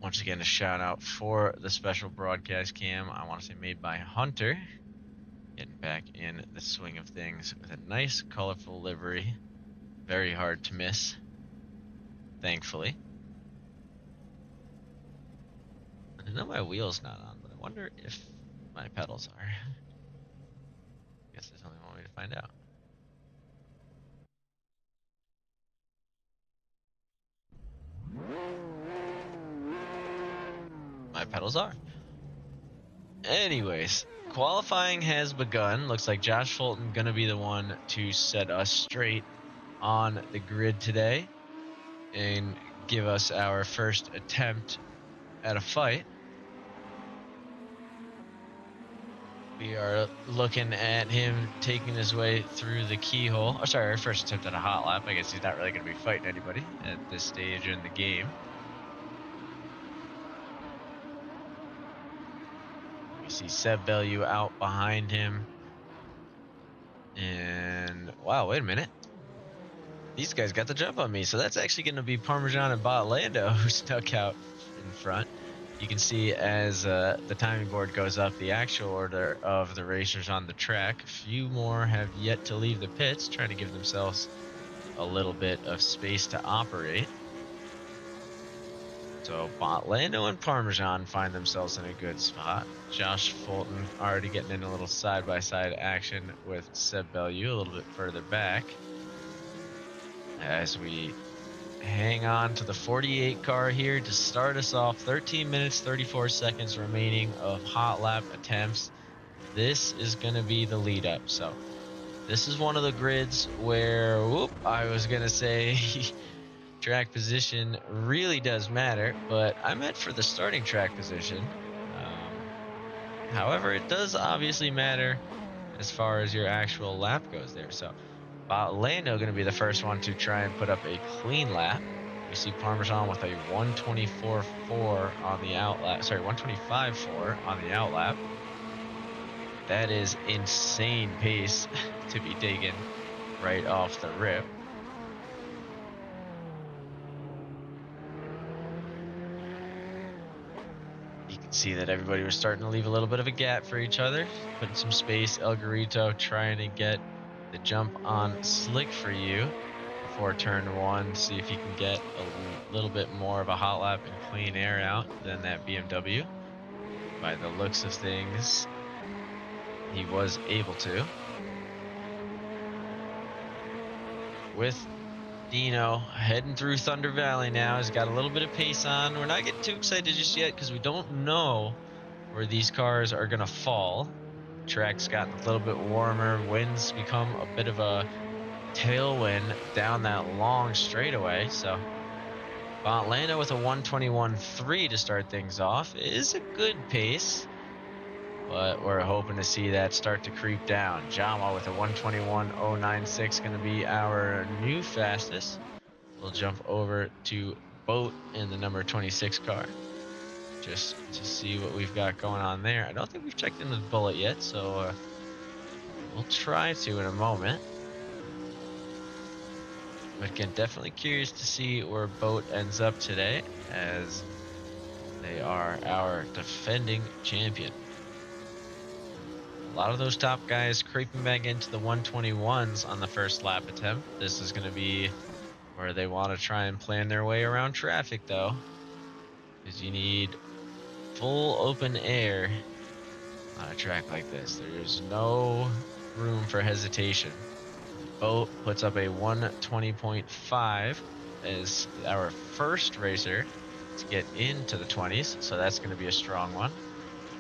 Once again, a shout out for the special broadcast cam. I want to say made by Hunter. Getting back in the swing of things with a nice, colorful livery. Very hard to miss, thankfully. I know my wheel's not on, but I wonder if my pedals are. I guess there's only one way to find out. My pedals are. Anyways, qualifying has begun. Looks like Josh Fulton gonna be the one to set us straight on the grid today and give us our first attempt at a fight. We are looking at him taking his way through the keyhole. Oh, sorry, our first attempt at a hot lap. I guess he's not really going to be fighting anybody at this stage in the game. We see Seb Bellew out behind him. And, wow, wait a minute. These guys got the jump on me. So that's actually going to be Parmesan and Bot Lando who stuck out in front. You can see as the timing board goes up, the actual order of the racers on the track. A few more have yet to leave the pits, trying to give themselves a little bit of space to operate. So Bot Lando and Parmesan find themselves in a good spot. Josh Fulton already getting in a little side-by-side action with Seb Bellew a little bit further back. As we hang on to the 48 car here to start us off. 13 minutes, 34 seconds remaining of hot lap attempts. This is going to be the lead up. So this is one of the grids where, I was going to say track position really does matter, but I meant for the starting track position. However, it does obviously matter as far as your actual lap goes there. So Lando going to be the first one to try and put up a clean lap. We see Parmesan with a 124.4 on the outlap. Sorry, 125.4 on the outlap. That is insane pace to be taken right off the rip. can see that everybody was starting to leave a little bit of a gap for each other, putting some space. El Garito trying to get the jump on Slick for you before turn 1, see if he can get a little bit more of a hot lap and clean air out than that BMW. By the looks of things, he was able to. With Dino heading through Thunder Valley now. He's got a little bit of pace on. We're not getting too excited just yet because we don't know where these cars are going to fall. Track's gotten a little bit warmer. Winds become a bit of a tailwind down that long straightaway. So Bontlanda with a 121.3 to start things off is a good pace, but we're hoping to see that start to creep down. Jama with a 121.096 going to be our new fastest. We'll jump over to Boat in the number 26 car just to see what we've got going on there. I don't think we've checked in with Bullet yet, so we'll try to in a moment. But again, definitely curious to see where Boat ends up today, as they are our defending champion. A lot of those top guys creeping back into the 121s on the first lap attempt. This is going to be where they want to try and plan their way around traffic, though, because you need full open air on a track like this. There's no room for hesitation. Boat puts up a 120.5 as our first racer to get into the 20s, so that's going to be a strong one.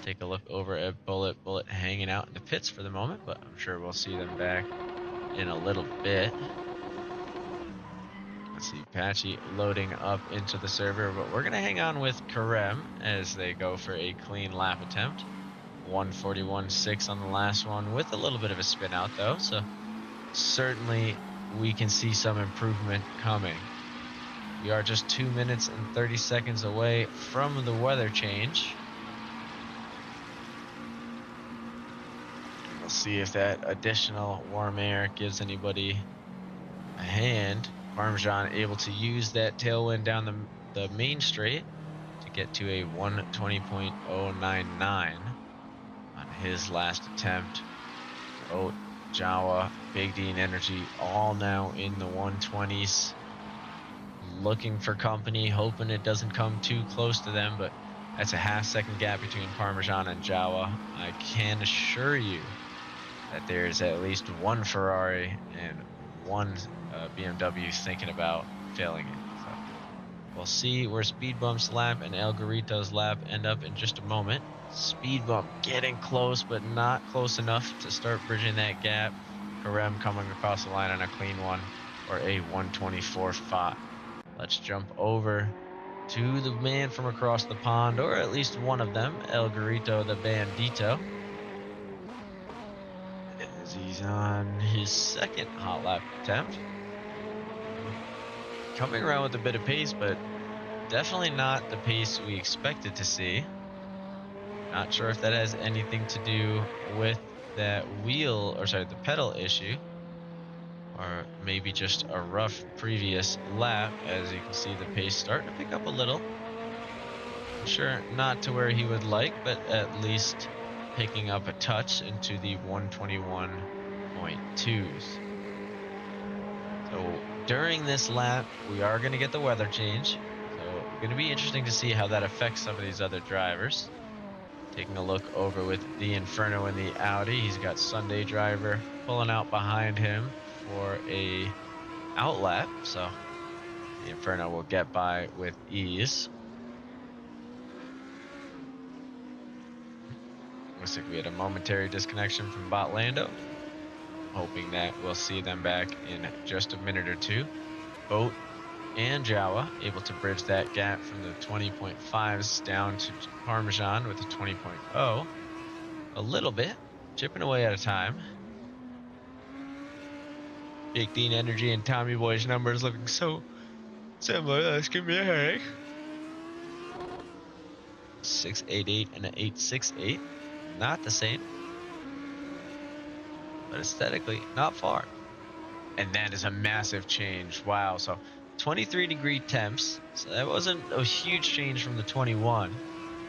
Take a look over at Bullet. Bullet hanging out in the pits for the moment, but I'm sure we'll see them back in a little bit. Let's see, Patchy loading up into the server, but we're going to hang on with Karem as they go for a clean lap attempt. 141.6 on the last one with a little bit of a spin out though, so certainly we can see some improvement coming. We are just 2 minutes and 30 seconds away from the weather change. We'll see if that additional warm air gives anybody a hand. Parmesan able to use that tailwind down the main straight to get to a 120.099 on his last attempt. Oh, Jawa, Big D and Energy all now in the 120s. Looking for company, hoping it doesn't come too close to them, but that's a half-second gap between Parmesan and Jawa. I can assure you that there's at least one Ferrari and one BMW thinking about failing it. So we'll see where Speed Bump's lap and El Garito's lap end up in just a moment. Speed Bump getting close, but not close enough to start bridging that gap. Karem coming across the line on a clean one, or a 124.5. Let's jump over to the man from across the pond, or at least one of them, El Garito the Bandito, as he's on his second hot lap attempt. Coming around with a bit of pace, but definitely not the pace we expected to see. Not sure if that has anything to do with that the pedal issue, or maybe just a rough previous lap. As you can see, the pace starting to pick up a little. I'm sure not to where he would like, but at least picking up a touch into the 121.2s. So during this lap, we are going to get the weather change. So it's going to be interesting to see how that affects some of these other drivers. Taking a look over with the Inferno in the Audi. He's got Sunday Driver pulling out behind him for a outlap. So the Inferno will get by with ease. Looks like we had a momentary disconnection from Botlando. Hoping that we'll see them back in just a minute or two. Boat and Jawa able to bridge that gap from the 20.5s down to Parmesan with a 20.0. A little bit, chipping away at a time. Big Dean Energy and Tommy Boy's numbers looking so similar. That's giving me a headache. 688 and an 868. Not the same, but aesthetically not far. And that is a massive change. Wow. So 23-degree temps. So that wasn't a huge change from the 21,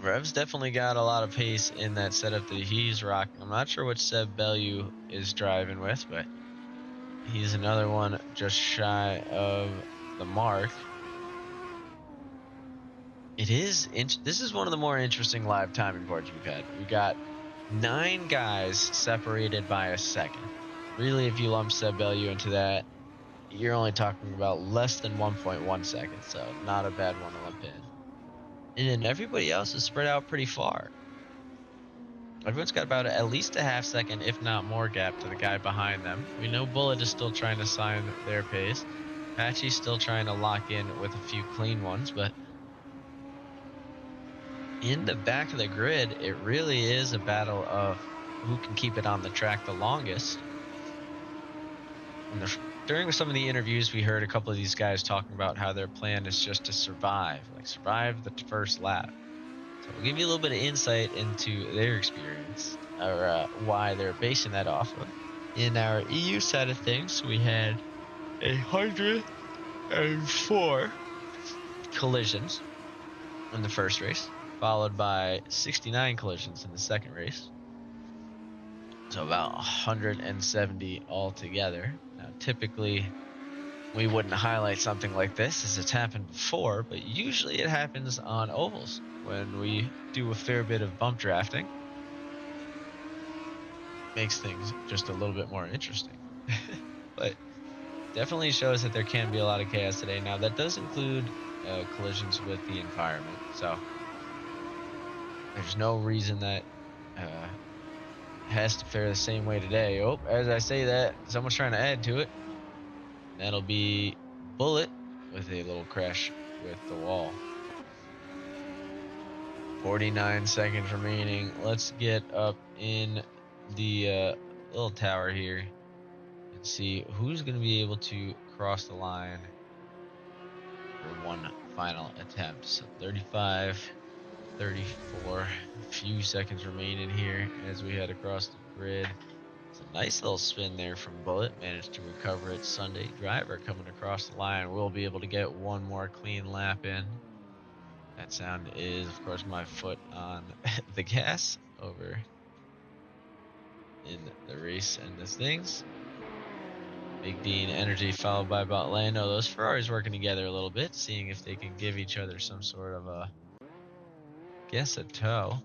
Rev's definitely got a lot of pace in that setup that he's rocking. I'm not sure what Seb Bellew is driving with, but he's another one just shy of the mark. This is one of the more interesting live timing boards we've had. We've got 9 guys separated by a second. Really, if you lump Seb Bellew into that, you're only talking about less than 1.1 seconds, so not a bad one to lump in. And then everybody else is spread out pretty far. Everyone's got about at least a half second, if not more, gap to the guy behind them. We know Bullet is still trying to sign their pace. Patchy's still trying to lock in with a few clean ones, but in the back of the grid, it really is a battle of who can keep it on the track the longest. During some of the interviews, we heard a couple of these guys talking about how their plan is just to survive the first lap. So we'll give you a little bit of insight into their experience, or why they're basing that off of. In our EU side of things, we had 104 collisions in the first race, followed by 69 collisions in the second race. So about 170 altogether. Now, typically, we wouldn't highlight something like this as it's happened before, but usually it happens on ovals when we do a fair bit of bump drafting. Makes things just a little bit more interesting. But definitely shows that there can be a lot of chaos today. Now, that does include collisions with the environment, so there's no reason that has to fare the same way today. Oh, as I say that, someone's trying to add to it. That'll be Bullet with a little crash with the wall. 49 seconds remaining. Let's get up in the little tower here and see who's going to be able to cross the line for one final attempt. So 35, 34, a few seconds remaining here as we head across the grid. It's a nice little spin there from Bullet. Managed to recover it. Sunday driver coming across the line. We'll be able to get one more clean lap in. That sound is, of course, my foot on the gas over in the race and the things. Big Dean Energy followed by Botlando. Those Ferraris working together a little bit, seeing if they can give each other some sort of a tow.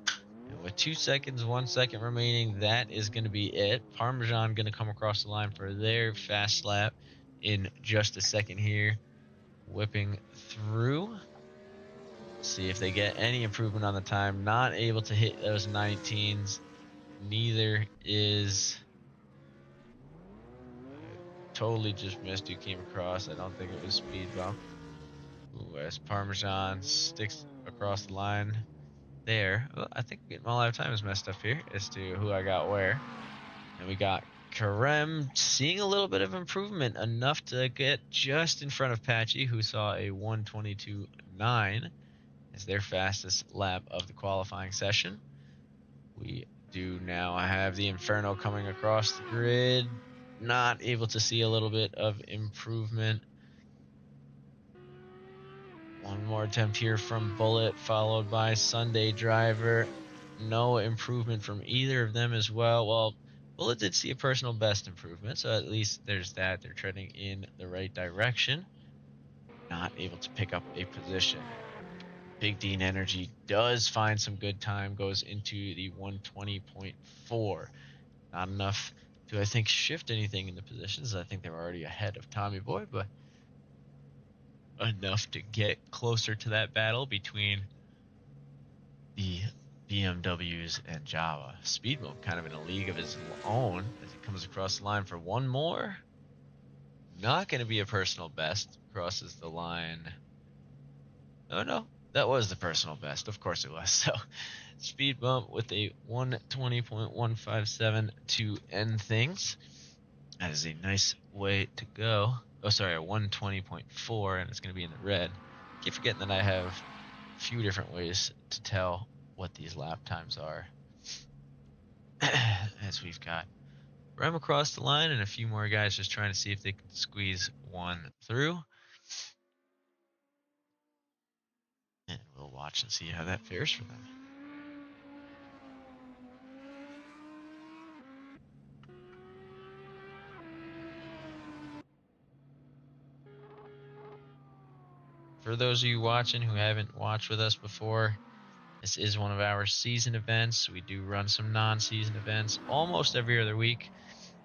And with 2 seconds, 1 second remaining, that is going to be it. Parmesan going to come across the line for their fast lap in just a second here. Whipping through. See if they get any improvement on the time. Not able to hit those 19s. Neither is totally just missed who came across. I don't think it was speed bump. Ooh, as Parmesan sticks across the line there. Well, I think my live time is messed up here as to who I got where. And we got Karem seeing a little bit of improvement, enough to get just in front of Patchy, who saw a 1:22.9 as their fastest lap of the qualifying session. We do now have the Inferno coming across the grid. Not able to see a little bit of improvement. One more attempt here from Bullet, followed by Sunday Driver. No improvement from either of them as well. Well, Bullet did see a personal best improvement, so at least there's that. They're treading in the right direction. Not able to pick up a position. Big Dean Energy does find some good time, goes into the 1:20.4. Not enough to, I think, shift anything in the positions. I think they were already ahead of Tommy Boy, but enough to get closer to that battle between the BMWs and Java. Speedmo kind of in a league of his own as he comes across the line for one more. Not going to be a personal best. Crosses the line. Oh no, that was the personal best. Of course it was. So speed bump with a 1:20.157 to end things. That is a nice way to go. Oh, sorry, a 1:20.4, and it's going to be in the red. Keep forgetting that I have a few different ways to tell what these lap times are. As we've got Rem across the line and a few more guys just trying to see if they can squeeze one through. And we'll watch and see how that fares for them. For those of you watching who haven't watched with us before, this is one of our season events. We do run some non-season events almost every other week,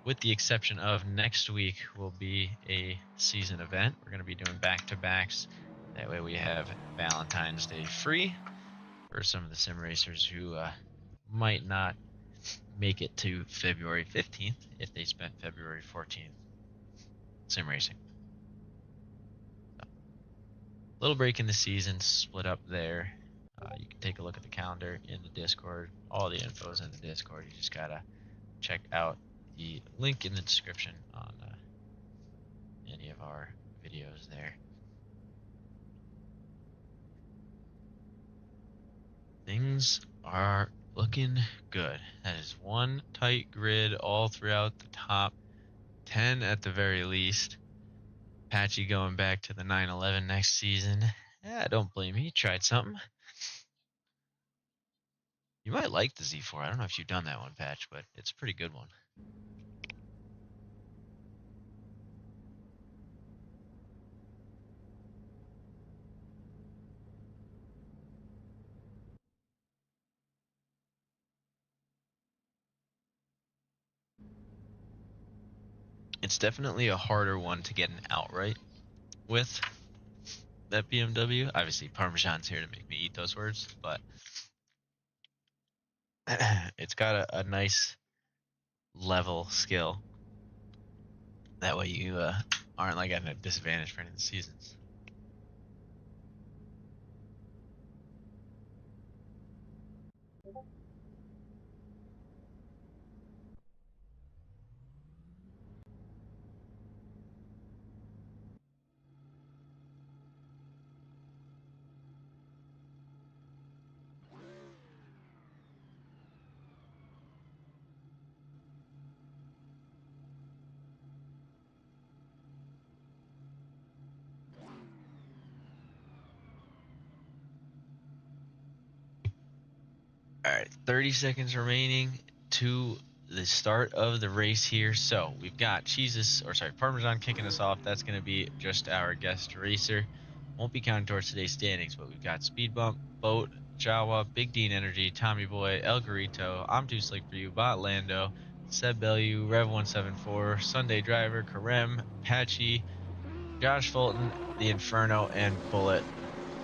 with the exception of next week will be a season event. We're going to be doing back-to-backs. That way we have Valentine's Day free for some of the sim racers who might not make it to February 15th if they spent February 14th sim racing. So, little break in the season, split up there. You can take a look at the calendar in the Discord. All the info is in the Discord. You just gotta check out the link in the description on any of our videos there. Things are looking good. That is one tight grid all throughout the top 10 at the very least. Patchy going back to the 911 next season. Yeah, I don't blame you. You tried something. You might like the Z4. I don't know if you've done that one, Patch, but it's a pretty good one. It's definitely a harder one to get an outright with, that BMW. Obviously, Parmesan's here to make me eat those words, but it's got a nice level skill. That way you aren't like at a disadvantage for any of the seasons. All right, 30 seconds remaining to the start of the race here. So we've got Parmesan kicking us off. That's going to be just our guest racer. Won't be counted towards today's standings, but we've got Speed Bump, Boat, Jawa, Big Dean Energy, Tommy Boy, El Garito, I'm Too Slick For You, Bot Lando, Seb Bellew, Rev174, Sunday Driver, Karem, Patchy, Josh Fulton, The Inferno, and Bullet,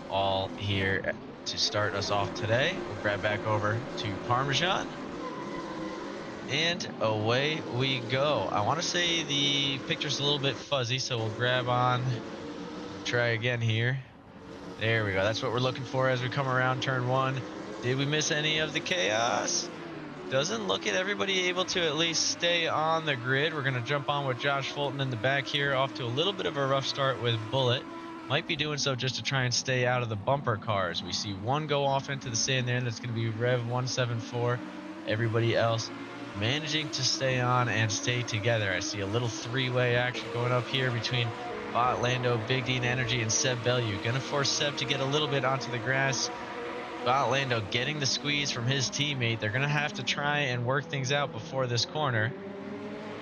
all here to start us off today. We'll grab back over to Parmesan, and away we go. I want to say the picture's a little bit fuzzy, so we'll grab on and try again here. There we go. That's what we're looking for as we come around turn one. Did we miss any of the chaos? Doesn't look at everybody able to at least stay on the grid. We're going to jump on with Josh Fulton in the back here, off to a little bit of a rough start with Bullet. Might be doing so just to try and stay out of the bumper cars. We see one go off into the sand there, and that's going to be Rev174. Everybody else managing to stay on and stay together. I see a little three-way action going up here between Bot Lando, Big Dean Energy, and Seb Bellew. Going to force Seb to get a little bit onto the grass. Bot Lando getting the squeeze from his teammate. They're going to have to try and work things out before this corner.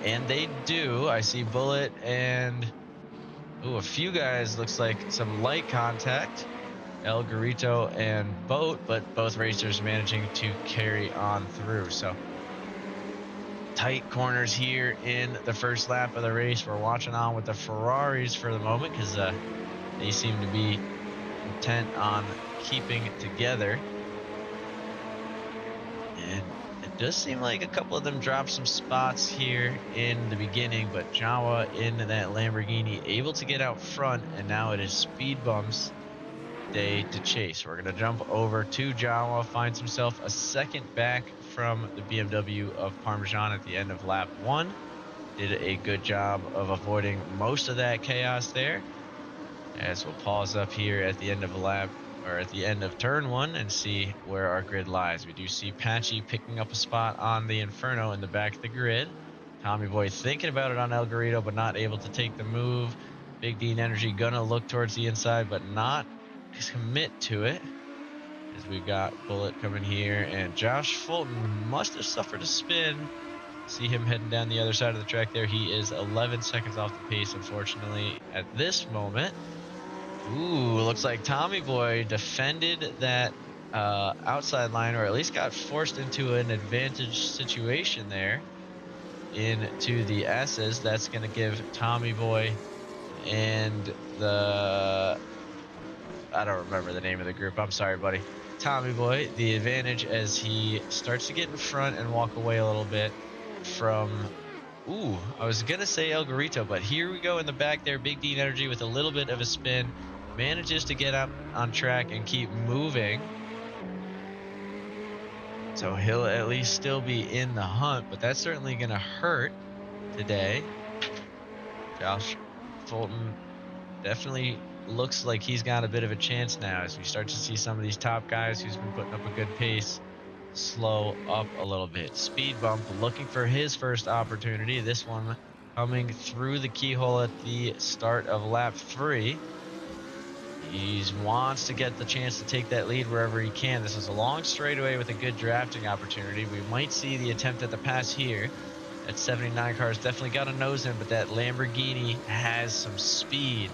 And they do. I see Bullet and a few guys, looks like some light contact. El Garito and Boat, but both racers managing to carry on through. So tight corners here in the first lap of the race. We're watching on with the Ferraris for the moment because they seem to be intent on keeping together. And it does seem like a couple of them dropped some spots here in the beginning, but Jawa in that Lamborghini able to get out front, and now it is Speed Bump's day to chase. We're going to jump over to Jawa, finds himself a second back from the BMW of Parmesan at the end of lap one. Did a good job of avoiding most of that chaos there. As we'll pause up here at the end of at the end of turn one and see where our grid lies. We do see Patchy picking up a spot on the Inferno in the back of the grid. Tommy Boy thinking about it on El Garito, but not able to take the move. Big Dean Energy gonna look towards the inside, but not commit to it. As we've got Bullet coming here, and Josh Fulton must have suffered a spin. See him heading down the other side of the track there. He is 11 seconds off the pace, unfortunately, at this moment. Ooh, looks like Tommy Boy defended that outside line, or at least got forced into an advantage situation there into the S's. That's going to give Tommy Boy and the, I don't remember the name of the group. I'm sorry, buddy. Tommy Boy, the advantage as he starts to get in front and walk away a little bit from, ooh, I was going to say El Garito, but here we go in the back there. Big Dean Energy with a little bit of a spin. Manages to get up on track and keep moving. So he'll at least still be in the hunt, but that's certainly going to hurt today. Josh Fulton definitely looks like he's got a bit of a chance now as we start to see some of these top guys who's been putting up a good pace slow up a little bit. Speed Bump looking for his first opportunity. This one coming through the keyhole at the start of lap 3. He wants to get the chance to take that lead wherever he can. This is a long straightaway with a good drafting opportunity. We might see the attempt at the pass here. That 79 car's definitely got a nose in, but that Lamborghini has some speed.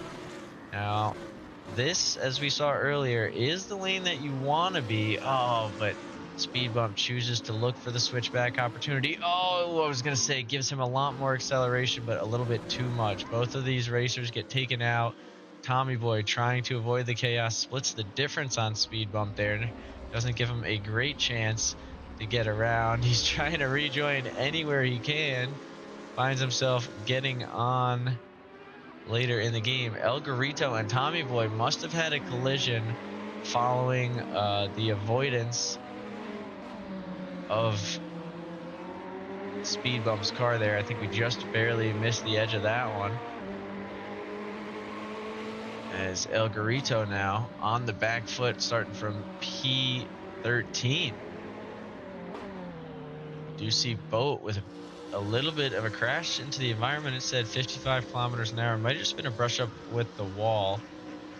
Now, this, as we saw earlier, is the lane that you want to be. Oh, but Speed Bump chooses to look for the switchback opportunity. Oh, I was going to say, gives him a lot more acceleration, but a little bit too much. Both of these racers get taken out. Tommy Boy trying to avoid the chaos, splits the difference on Speed Bump there. Doesn't give him a great chance to get around. He's trying to rejoin anywhere he can. Finds himself getting on later in the game. El Garito and Tommy Boy must have had a collision following the avoidance of Speed Bump's car there. I think we just barely missed the edge of that one. As El Garito now on the back foot starting from P13. Do see Boat with a little bit of a crash into the environment. It said 55 kilometers an hour. Might have just been a brush up with the wall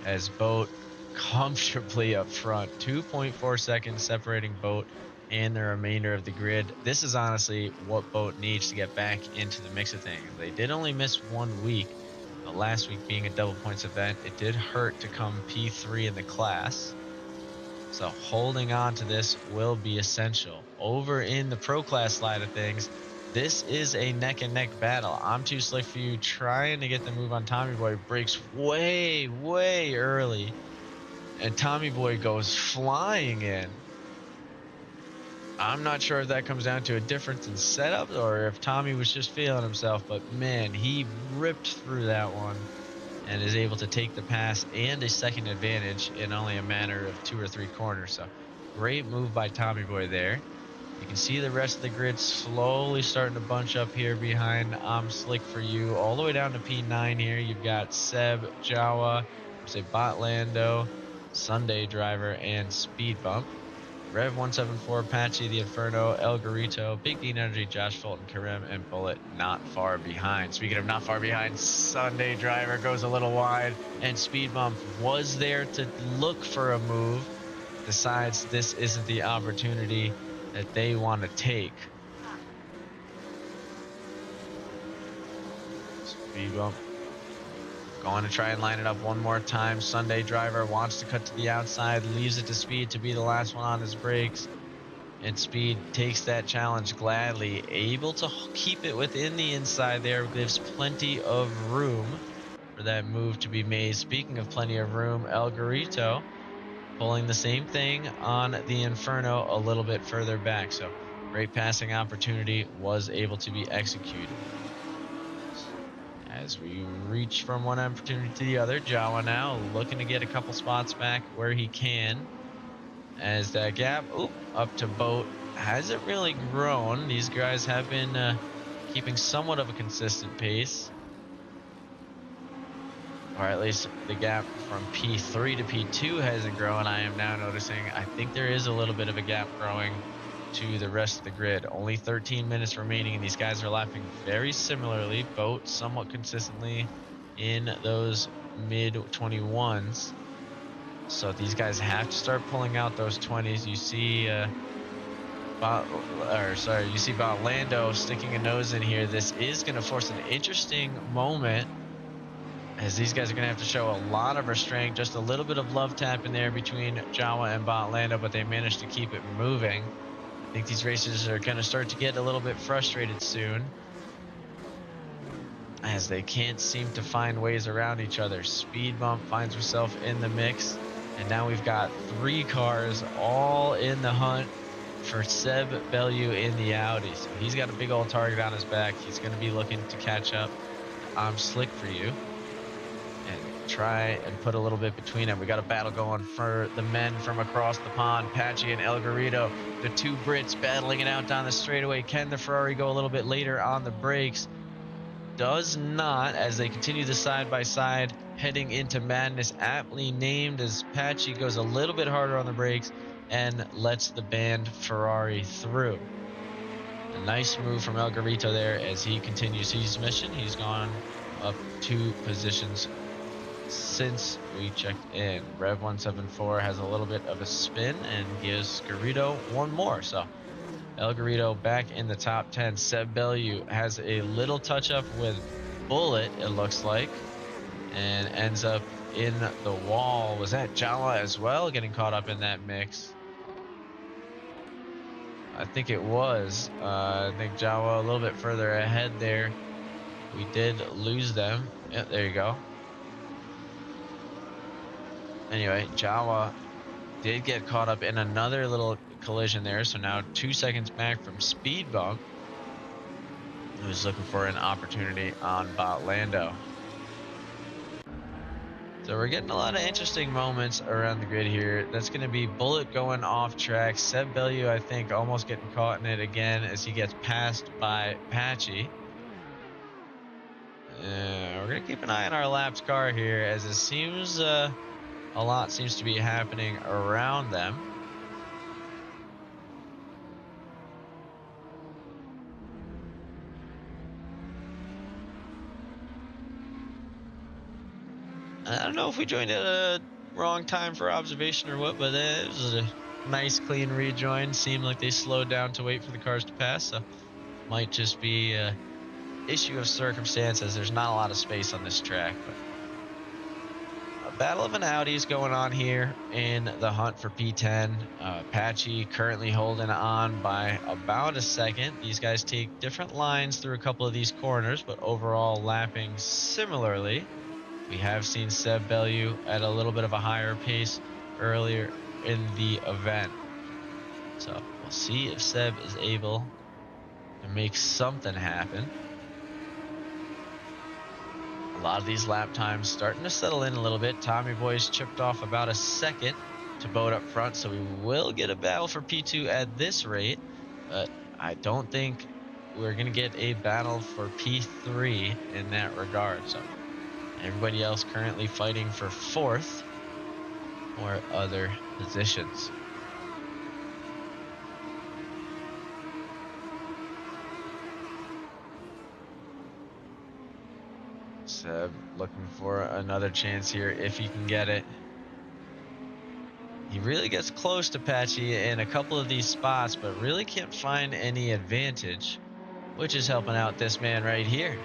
as Boat comfortably up front. 2.4 seconds separating Boat and the remainder of the grid. This is honestly what Boat needs to get back into the mix of things. They did only miss 1 week. Last week being a double points event, it did hurt to come P3 in the class. So holding on to this will be essential. Over in the pro class side of things, this is a neck and neck battle. I'm Too Slick For You trying to get the move on Tommy Boy. Breaks way, way early. And Tommy Boy goes flying in. I'm not sure if that comes down to a difference in setup or if Tommy was just feeling himself, but man, he ripped through that one and is able to take the pass and a second advantage in only a matter of 2 or 3 corners. So great move by Tommy Boy there. You can see the rest of the grid slowly starting to bunch up here behind I'm Slick For You. All the way down to P9 here, you've got Seb, Jawa, Botlando, Sunday Driver, and Speed Bump. Rev 174, Apache, The Inferno, El Garito, Big Dean Energy, Josh Fulton, Karim, and Bullet not far behind. Speaking of not far behind, Sunday Driver goes a little wide, and Speed Bump was there to look for a move. Decides this isn't the opportunity that they want to take. Speed Bump going to try and line it up one more time. Sunday Driver wants to cut to the outside, leaves it to Speed to be the last one on his brakes. And Speed takes that challenge gladly, able to keep it within the inside there, gives plenty of room for that move to be made. Speaking of plenty of room, El Garito pulling the same thing on the Inferno a little bit further back. So great passing opportunity was able to be executed. As we reach from one opportunity to the other, Jawa now looking to get a couple spots back where he can. As that gap up to Boat hasn't really grown. These guys have been keeping somewhat of a consistent pace. Or at least the gap from P3 to P2 hasn't grown. I am now noticing I think there is a little bit of a gap growing to the rest of the grid. Only 13 minutes remaining, and these guys are lapping very similarly. Boat somewhat consistently in those mid 21s. So these guys have to start pulling out those 20s. You see you see Botlando sticking a nose in here. This is going to force an interesting moment as these guys are going to have to show a lot of restraint. Just a little bit of love tap in there between Jawa and Botlando, but they managed to keep it moving. I think these races are going to start to get a little bit frustrated soon, as they can't seem to find ways around each other. Speed Bump finds herself in the mix, and now we've got 3 cars all in the hunt for Seb Bellew in the Audi. So he's got a big old target on his back. He's going to be looking to catch up. I'm slick for you and try and put a little bit between them. We got a battle going for the men from across the pond, Patchy and El Garrido, the 2 Brits battling it out down the straightaway. Can the Ferrari go a little bit later on the brakes? Does not, as they continue the side-by-side heading into madness, aptly named, as Patchy goes a little bit harder on the brakes and lets the banned Ferrari through. A nice move from El Garrito there as he continues his mission. He's gone up 2 positions since we checked in. Rev 174 has a little bit of a spin and gives Garrido 1 more. So El Garrido back in the top 10. Seb Bellew has a little touch up with Bullet, it looks like, and ends up in the wall. Was that Jawa as well getting caught up in that mix? I think it was. I think Jawa a little bit further ahead there. We did lose them. Yeah, there you go. Anyway, Jawa did get caught up in another little collision there, so now 2 seconds back from Speed Bump, who's looking for an opportunity on Botlando. So we're getting a lot of interesting moments around the grid here. That's going to be Bullet going off track. Seb Bellew, I think, almost getting caught in it again as he gets passed by Patchy. We're going to keep an eye on our laps car here, as it seems a lot seems to be happening around them. I don't know if we joined at a wrong time for observation or what, but it was a nice clean rejoin. Seemed like they slowed down to wait for the cars to pass, so might just be a issue of circumstances. There's not a lot of space on this track, but a battle of an Audis going on here in the hunt for P10. Patchy currently holding on by about a second. These guys take different lines through a couple of these corners, but overall lapping similarly. We have seen Seb Bellew at a little bit of a higher pace earlier in the event. So we'll see if Seb is able to make something happen. A lot of these lap times starting to settle in a little bit. Tommy Boy's chipped off about a second to Boat up front, so we will get a battle for P2 at this rate, but I don't think we're going to get a battle for P3 in that regard. So everybody else currently fighting for 4th or other positions. Seb looking for another chance here if he can get it. He really gets close to Patchy in a couple of these spots, but really can't find any advantage, which is helping out this man right here.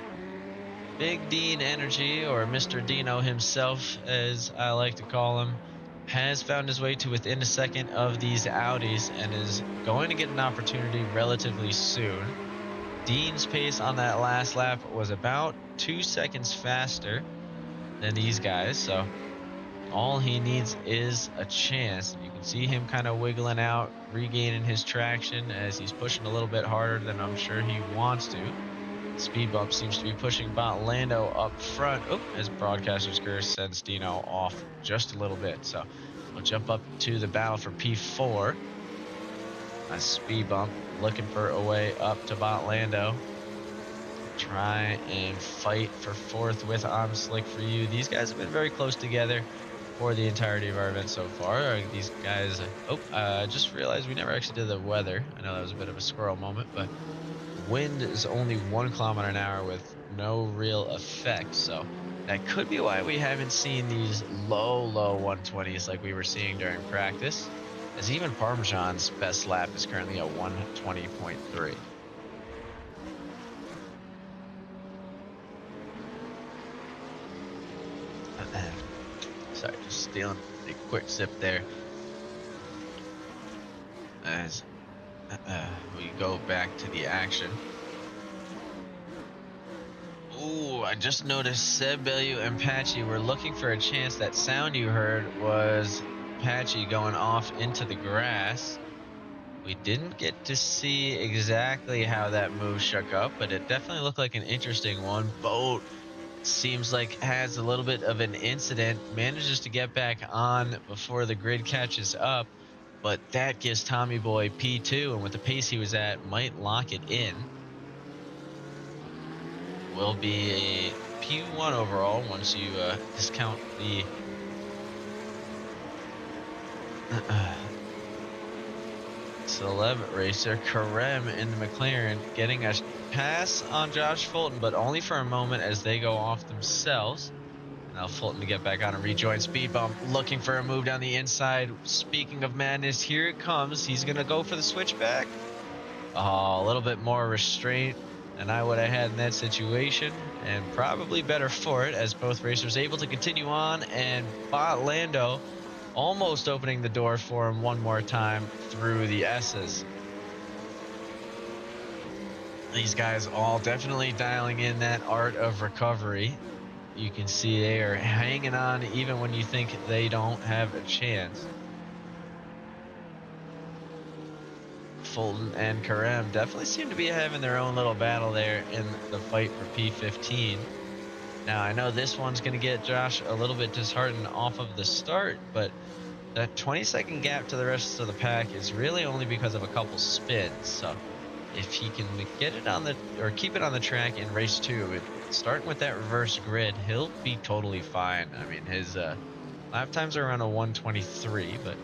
Big Dean Energy, or Mr. Dino himself, as I like to call him, has found his way to within a second of these Audis and is going to get an opportunity relatively soon. Dean's pace on that last lap was about 2 seconds faster than these guys, so all he needs is a chance. You can see him kind of wiggling out, regaining his traction as he's pushing a little bit harder than I'm sure he wants to. Speed Bump seems to be pushing Botlando up front. Oh, as Broadcaster's Curse sends Dino off just a little bit. So we'll jump up to the battle for P4. A Speed Bump looking for a way up to Botlando. Try and fight for 4th with I'm Slick for You. These guys have been very close together for the entirety of our event so far. These guys, I just realized we never actually did the weather. I know that was a bit of a squirrel moment, but wind is only 1 kilometer an hour with no real effect, so that could be why we haven't seen these low 120s like we were seeing during practice, as even Parmesan's best lap is currently at 120.3. stealing a quick sip there. As we go back to the action. Ooh, I just noticed Seb, Bellew, and Patchy were looking for a chance. That sound you heard was Patchy going off into the grass. We didn't get to see exactly how that move shook up, but it definitely looked like an interesting one. Boat seems like has a little bit of an incident, manages to get back on before the grid catches up, but that gives Tommy Boy P2, and with the pace he was at, might lock it in. Will be a P1 overall once you discount the celeb racer. Karem in the McLaren getting a pass on Josh Fulton, but only for a moment as they go off themselves. Now Fulton to get back on and rejoin speed bump, looking for a move down the inside. Speaking of madness, here it comes. He's going to go for the switchback. Oh, a little bit more restraint than I would have had in that situation, and probably better for it, as both racers able to continue on, and Lando almost opening the door for him one more time through the S's. These guys all definitely dialing in that art of recovery. You can see they are hanging on even when you think they don't have a chance. Fulton and Karem definitely seem to be having their own little battle there in the fight for P15. Now, I know this one's going to get Josh a little bit disheartened off of the start, but that 20-second gap to the rest of the pack is really only because of a couple spins. So if he can get it on the, or keep it on the track in race 2, starting with that reverse grid, he'll be totally fine. I mean, his lap times are around a 1:23, but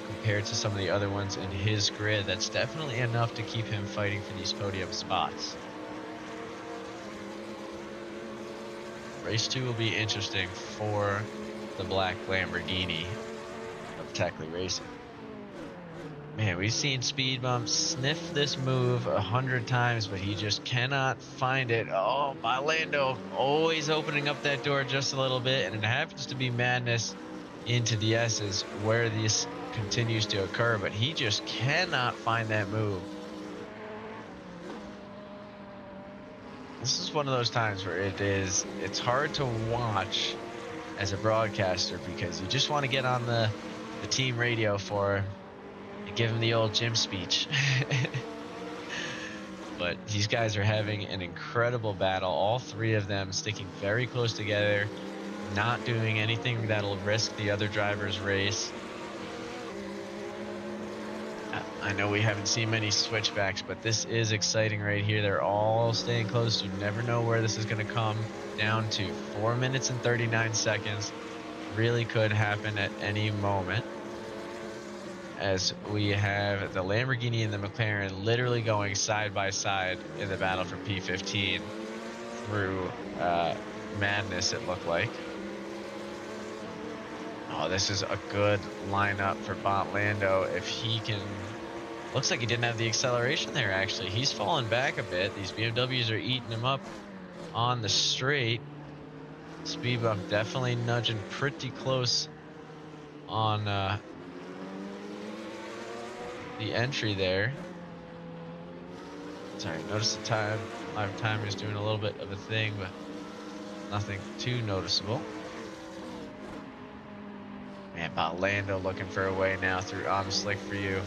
compared to some of the other ones in his grid, that's definitely enough to keep him fighting for these podium spots. Race 2 will be interesting for the black Lamborghini of Techley Racing. Man, we've seen Speed Bump sniff this move 100 times, but he just cannot find it. Oh, by Lando, always opening up that door just a little bit, and it happens to be madness into the S's where this continues to occur, but he just cannot find that move. This is one of those times where it's hard to watch as a broadcaster, because you just want to get on the team radio for him and give him the old gym speech. But these guys are having an incredible battle, all three of them sticking very close together, not doing anything that'll risk the other driver's race. I know we haven't seen many switchbacks, but this is exciting right here. They're all staying close. You never know where this is going to come down to. 4 minutes and 39 seconds. Really could happen at any moment, as we have the Lamborghini and the McLaren literally going side by side in the battle for P15 through madness, it looked like. Oh, this is a good lineup for Bot Lando. If he can... Looks like he didn't have the acceleration there, actually. He's fallen back a bit. These BMWs are eating him up on the straight. Speed Bump definitely nudging pretty close on the entry there. Sorry, notice the time. Live time is doing a little bit of a thing, but nothing too noticeable. Man, about Lando looking for a way now through I'm Slick for You.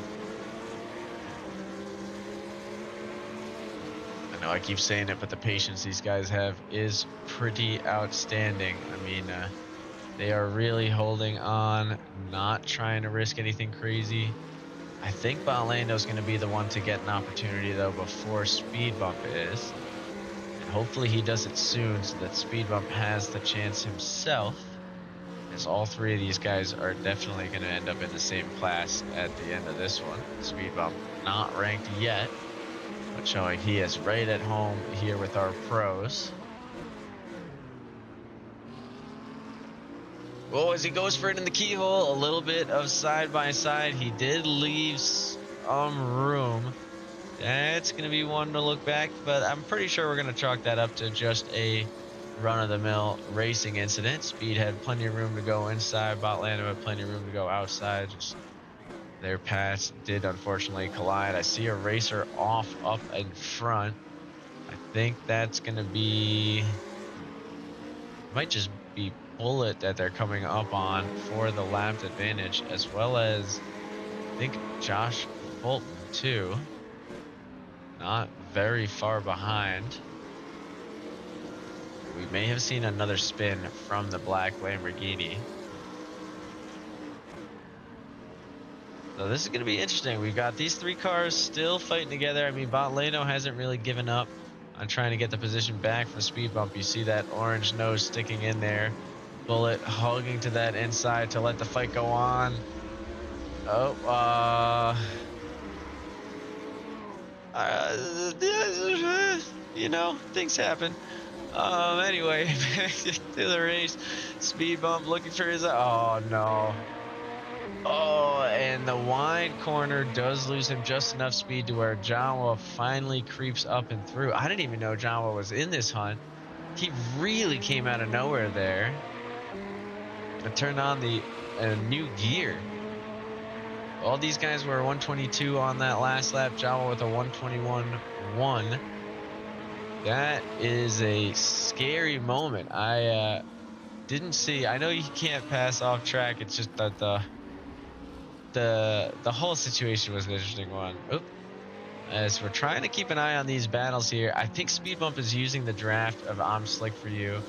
I know I keep saying it, but the patience these guys have is pretty outstanding. I mean, they are really holding on, not trying to risk anything crazy. I think Lando's going to be the one to get an opportunity, though, before Speed Bump is. And hopefully he does it soon so that Speed Bump has the chance himself, as all three of these guys are definitely going to end up in the same class at the end of this one. Speed Bump not ranked yet, but showing he is right at home here with our pros. Oh, as he goes for it in the keyhole, a little bit of side by side. He did leave some room. That's going to be one to look back, but I'm pretty sure we're going to chalk that up to just a run-of-the-mill racing incident. Speed had plenty of room to go inside. Botlando had plenty of room to go outside. Just their paths did unfortunately collide. I see a racer off up in front. I think that's going to be, might just be Bullet that they're coming up on for the lapped advantage, as well as I think Josh Fulton too. Not very far behind. We may have seen another spin from the black Lamborghini. So this is going to be interesting. We've got these three cars still fighting together. I mean, Botlano hasn't really given up on trying to get the position back from speed bump. You see that orange nose sticking in there. Bullet hugging to that inside to let the fight go on. Oh, you know, things happen. Anyway, back to the race. Speed bump looking for his, oh no. Oh, and the wide corner does lose him just enough speed to where Jawa finally creeps up and through. I didn't even know Jawa was in this hunt. He really came out of nowhere there. I turned on the new gear. All these guys were 122 on that last lap. Jawa with a 121.1. That is a scary moment. I didn't see. I know you can't pass off track. It's just that the whole situation was an interesting one. Oop. As we're trying to keep an eye on these battles here, I think Speed Bump is using the draft of I'm Slick for You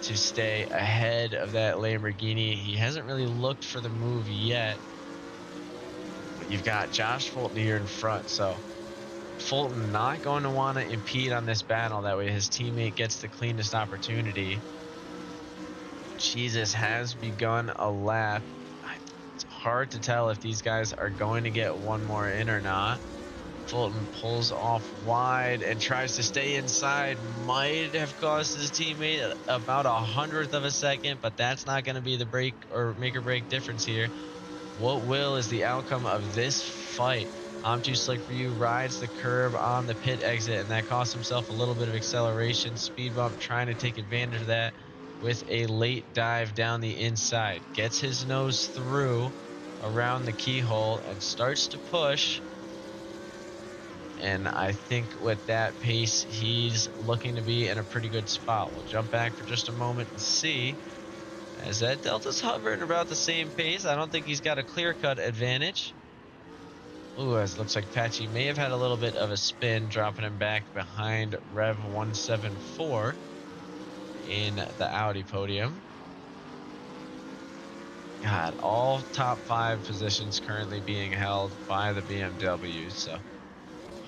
to stay ahead of that Lamborghini. He hasn't really looked for the move yet. But you've got Josh Fulton here in front, so Fulton not going to want to impede on this battle. That way his teammate gets the cleanest opportunity. Jesus has begun a lap. It's hard to tell if these guys are going to get one more in or not. Fulton pulls off wide and tries to stay inside. Might have cost his teammate about 100th of a second, but that's not going to be the break or make or break difference here. What will is the outcome of this fight. I'm Too Slick for You rides the curb on the pit exit, and that costs himself a little bit of acceleration. Speed Bump trying to take advantage of that with a late dive down the inside. Gets his nose through around the keyhole and starts to push. And I think with that pace, he's looking to be in a pretty good spot. We'll jump back for just a moment and see. As that Delta's hovering about the same pace, I don't think he's got a clear-cut advantage. Ooh, as it looks like Patchy may have had a little bit of a spin, dropping him back behind Rev 174 in the Audi podium. God, all top 5 positions currently being held by the BMW, so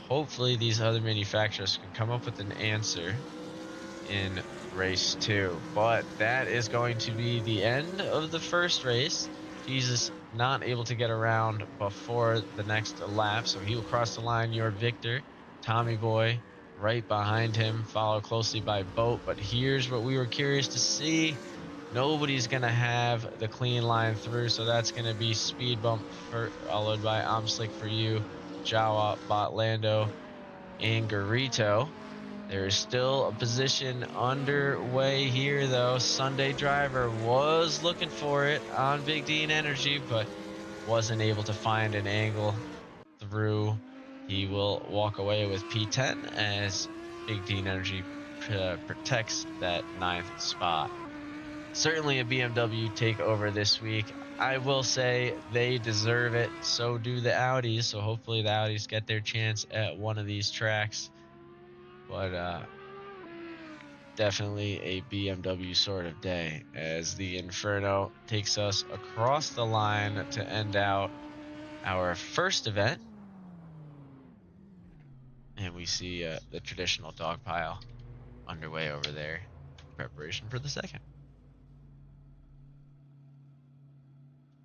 hopefully these other manufacturers can come up with an answer in race 2. But that is going to be the end of the first race. Jesus not able to get around before the next lap, so he will cross the line. Your Victor, Tommy Boy, right behind him, followed closely by Boat. But here's what we were curious to see. Nobody's going to have the clean line through, so that's going to be Speed Bump followed by I'm Slick for You, Jawa, Botlando, and Garito. There is still a position underway here, though. Sunday Driver was looking for it on Big D and Energy, but wasn't able to find an angle through. He will walk away with P10 as Big D and Energy protects that 9th spot. Certainly a BMW takeover this week. I will say they deserve it. So do the Audis. So hopefully the Audis get their chance at one of these tracks. But definitely a BMW sort of day as the Inferno takes us across the line to end out our first event. And we see the traditional dog pile underway over there in preparation for the second.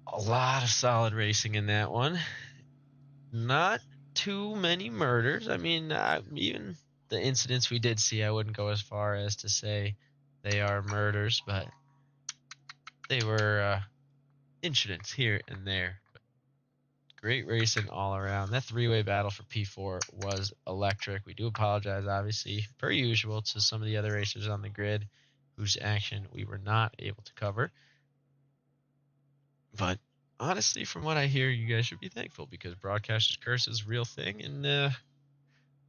A lot of solid racing in that one. Not too many murders. I mean, even the incidents we did see, I wouldn't go as far as to say they are murders, but they were incidents here and there. Great racing all around. That three-way battle for P4 was electric. We do apologize, obviously, per usual, to some of the other racers on the grid. whose action we were not able to cover. But honestly, from what I hear, you guys should be thankful because Broadcaster's Curse is a real thing, and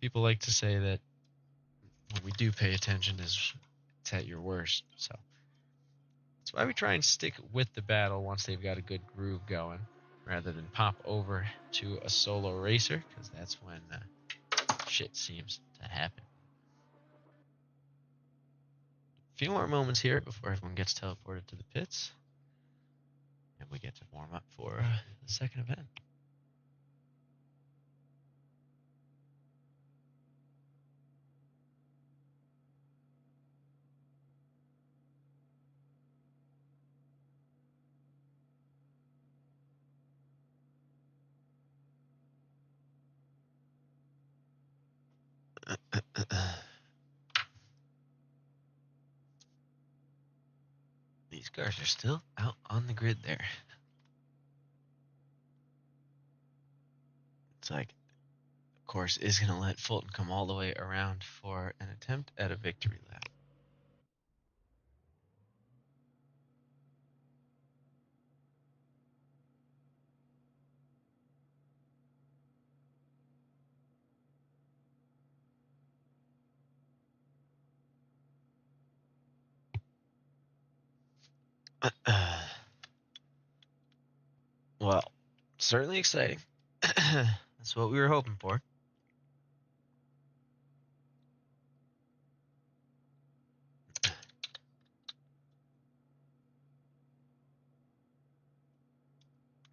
people like to say that when we do pay attention is it's at your worst. So that's why we try and stick with the battle once they've got a good groove going, rather than pop over to a solo racer, because that's when shit seems to happen. A few more moments here before everyone gets teleported to the pits, and we get to warm up for the second event. These cars are still out on the grid there. It's like, of course, is going to let Fulton come all the way around for an attempt at a victory lap. Well, certainly exciting. That's what we were hoping for.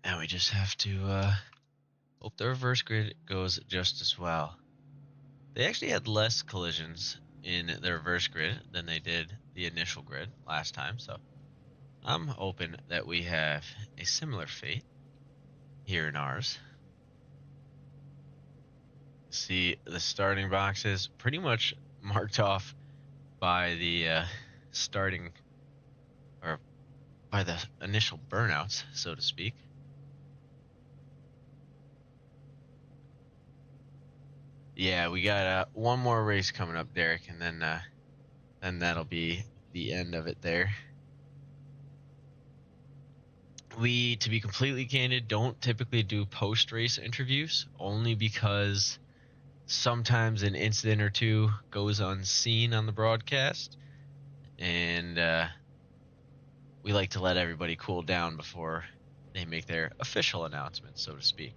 Now we just have to hope the reverse grid goes just as well. They actually had less collisions in the reverse grid than they did the initial grid last time, so I'm hoping that we have a similar fate here in ours. See the starting boxes pretty much marked off by the starting, or by the initial burnouts, so to speak. Yeah, we got one more race coming up, Derek, and then that'll be the end of it there. We, to be completely candid, don't typically do post-race interviews, only because sometimes an incident or two goes unseen on the broadcast, and we like to let everybody cool down before they make their official announcement, so to speak.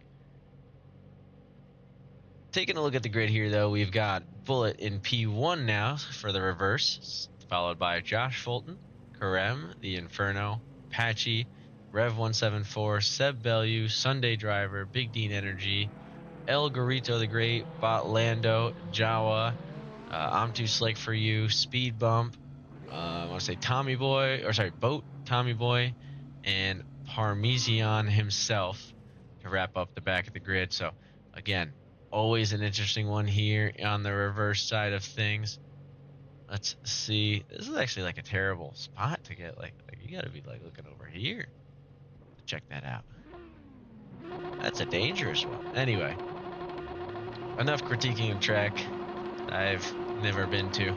Taking a look at the grid here, though, we've got Bullet in P1 now for the reverse, followed by Josh Fulton, Karem, the Inferno, Patchy, Rev174, Seb Bellew, Sunday Driver, Big Dean Energy, El Garito the Great, Bot Lando, Jawa, I'm Too Slick for You, Speed Bump, I want to say Tommy Boy, or sorry, Boat, Tommy Boy, and Parmesan himself to wrap up the back of the grid. So, again, always an interesting one here on the reverse side of things. Let's see. This is actually like a terrible spot to get. Like you got to be like looking over here to check that out. That's a dangerous one. Anyway, enough critiquing of track I've never been to.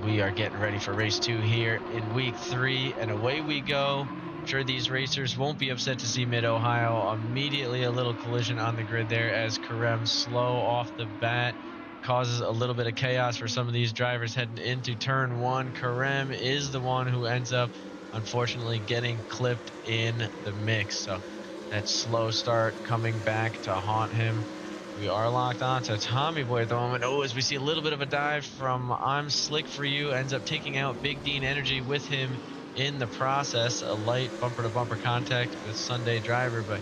We are getting ready for race 2 here in week 3, and away we go. I'm sure these racers won't be upset to see Mid-Ohio. Immediately a little collision on the grid there as Karem slow off the bat. Causes a little bit of chaos for some of these drivers heading into turn 1. Karem is the one who ends up, unfortunately, getting clipped in the mix. So that slow start coming back to haunt him. We are locked on to Tommy Boy at the moment. Oh, as we see a little bit of a dive from I'm Slick for You, ends up taking out Big Dean Energy with him in the process. A light bumper-to-bumper contact with Sunday Driver, but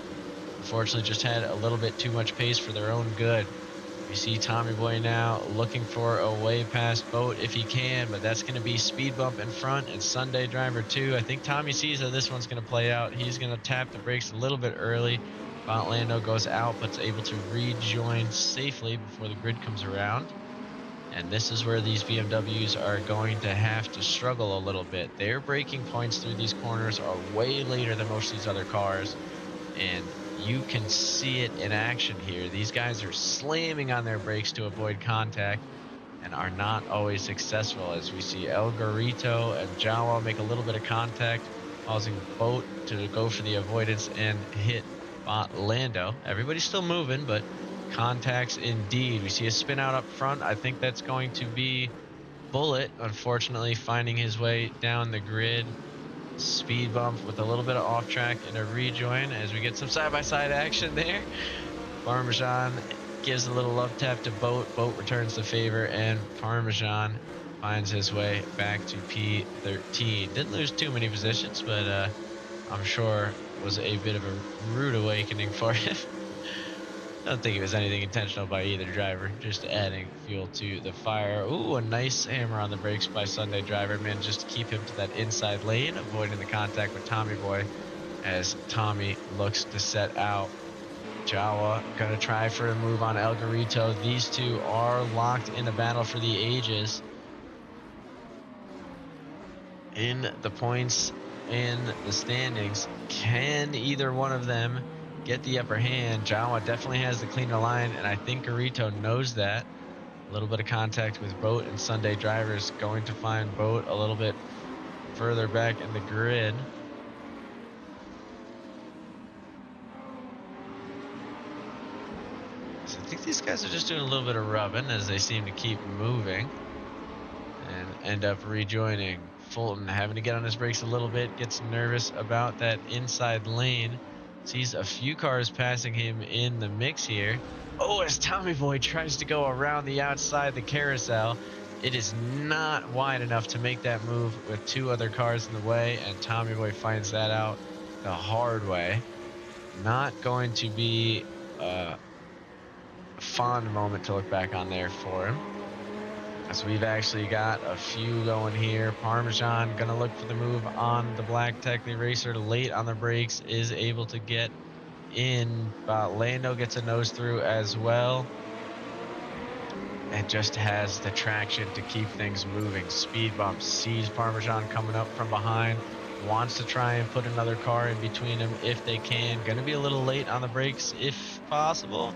unfortunately just had a little bit too much pace for their own good. We see Tommy Boy now looking for a way past Boat if he can, but that's going to be Speed Bump in front and Sunday Driver too. I think Tommy sees how this one's going to play out. He's going to tap the brakes a little bit early. Lando goes out, but's able to rejoin safely before the grid comes around. And this is where these BMWs are going to have to struggle a little bit. Their braking points through these corners are way later than most of these other cars. And you can see it in action here. These guys are slamming on their brakes to avoid contact. and are not always successful, as we see El Garito and Jawa make a little bit of contact, causing Boat to go for the avoidance and hit Lando. Everybody's still moving, but contacts indeed. We see a spin out up front. I think that's going to be Bullet, unfortunately, finding his way down the grid. Speed bump with a little bit of off track and a rejoin as we get some side-by-side action there. Parmesan gives a little love tap to Boat. Boat returns the favor, and Parmesan finds his way back to P13. Didn't lose too many positions, but I'm sure was a bit of a rude awakening for him. I don't think it was anything intentional by either driver, just adding fuel to the fire. Ooh, a nice hammer on the brakes by Sunday driver, man, just to keep him to that inside lane, avoiding the contact with Tommy Boy as Tommy looks to set out. Jawa gonna try for a move on El Garito. These two are locked in a battle for the ages. In the points in the standings, can either one of them get the upper hand? Jawa definitely has the cleaner line, and I think Garito knows that. A little bit of contact with Boat and Sunday drivers, going to find Boat a little bit further back in the grid. So I think these guys are just doing a little bit of rubbing as they seem to keep moving and end up rejoining. Fulton having to get on his brakes a little bit, gets nervous about that inside lane. Sees a few cars passing him in the mix here. Oh, as Tommy Boy tries to go around the outside the carousel, it is not wide enough to make that move with two other cars in the way, and Tommy Boy finds that out the hard way. Not going to be a fond moment to look back on there for him. So we've actually got a few going here. Parmesan gonna look for the move on the Black Technic Racer. Late on the brakes, is able to get in. Lando gets a nose through as well. And just has the traction to keep things moving. Speed bump, sees Parmesan coming up from behind. Wants to try and put another car in between them if they can. Gonna be a little late on the brakes if possible.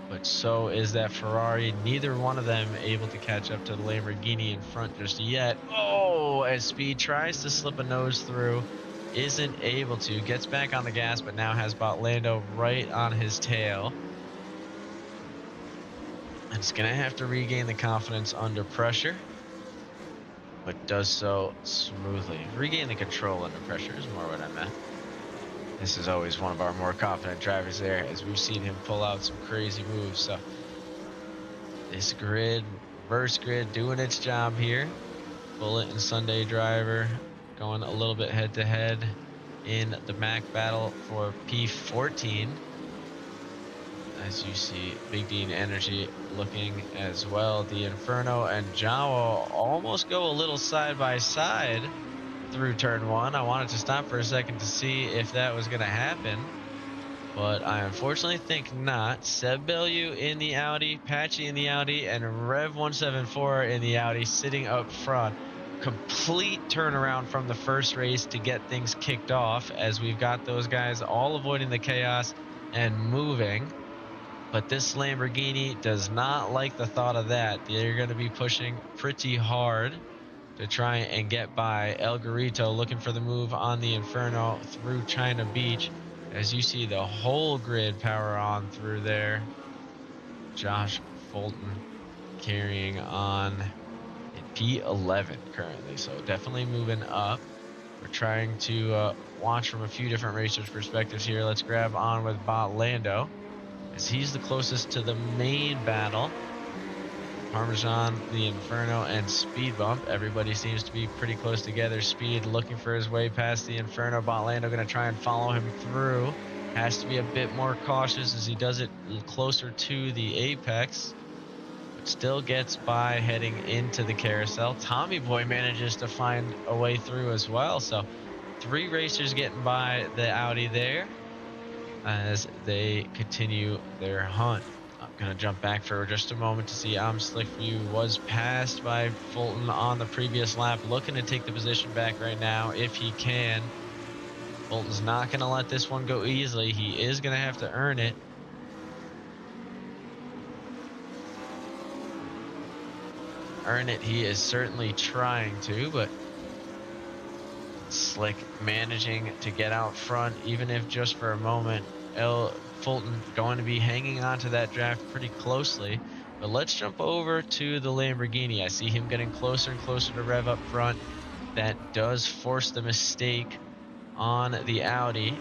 But so is that Ferrari. Neither one of them able to catch up to the Lamborghini in front just yet. Oh, as Speed tries to slip a nose through, isn't able to. Gets back on the gas, but now has Lando right on his tail. And it's going to have to regain the confidence under pressure, but does so smoothly. Regain the control under pressure is more what I meant. This is always one of our more confident drivers there, as we've seen him pull out some crazy moves. So this grid, reverse grid, doing its job here. Bullet and Sunday driver going a little bit head to head in the Mac battle for P14. As you see, Big Dean Energy looking as well. The Inferno and Jawa almost go a little side by side through turn one. I wanted to stop for a second to see if that was going to happen, but I unfortunately think not. Seb Bellew in the Audi, Patchy in the Audi, and Rev174 in the Audi sitting up front. Complete turnaround from the first race to get things kicked off, as we've got those guys all avoiding the chaos and moving. But this Lamborghini does not like the thought of that. They're going to be pushing pretty hard to try and get by. El Garito looking for the move on the Inferno through China Beach, as you see the whole grid power on through there. Josh Fulton carrying on in P11 currently, so definitely moving up. We're trying to watch from a few different racers' perspectives here. Let's grab on with Lando, as he's the closest to the main battle. Parmesan, the Inferno, and Speed Bump. Everybody seems to be pretty close together. Speed looking for his way past the Inferno. Lando going to try and follow him through. Has to be a bit more cautious as he does it closer to the apex, but still gets by heading into the carousel. Tommy Boy manages to find a way through as well. So 3 racers getting by the Audi there as they continue their hunt. I'm going to jump back for just a moment to see I'm Slick for You was passed by Fulton on the previous lap, looking to take the position back right now if he can. Fulton's not going to let this one go easily. He is going to have to earn it. earn it. He is certainly trying to, but Slick managing to get out front, even if just for a moment. Fulton going to be hanging on to that draft pretty closely. But let's jump over to the Lamborghini. I see him getting closer and closer to Rev up front. That does force the mistake on the Audi,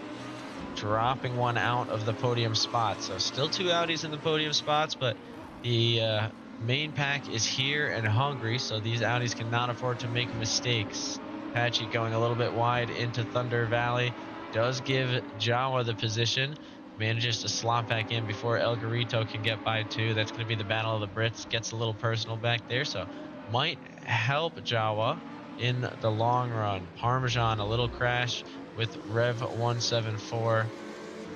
dropping one out of the podium spot. So still 2 Audis in the podium spots, but the main pack is here and hungry, so these Audis cannot afford to make mistakes. Patchy going a little bit wide into Thunder Valley does give Jawa the position, manages to slot back in before El Garito can get by 2. That's going to be the battle of the Brits. Gets a little personal back there, so might help Jawa in the long run. Parmesan, a little crash with Rev 174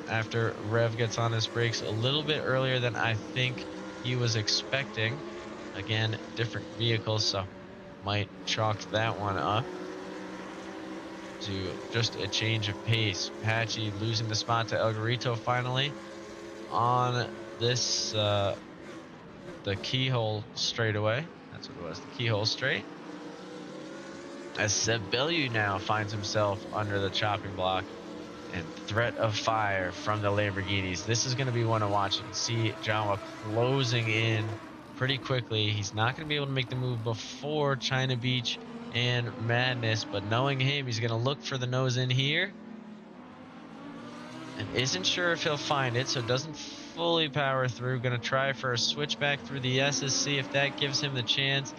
after Rev gets on his brakes a little bit earlier than I think he was expecting. Again, different vehicles, so might chalk that one up to just a change of pace. Patchy losing the spot to El Garito finally on this, the keyhole straightaway. That's what it was, the keyhole straight. As Seb Bellew now finds himself under the chopping block and threat of fire from the Lamborghinis. This is going to be one to watch and see Jawa closing in pretty quickly. He's not going to be able to make the move before China Beach and Madness, but knowing him, he's going to look for the nose in here and isn't sure if he'll find it, so doesn't fully power through. Going to try for a switchback through the S's, see if that gives him the chance.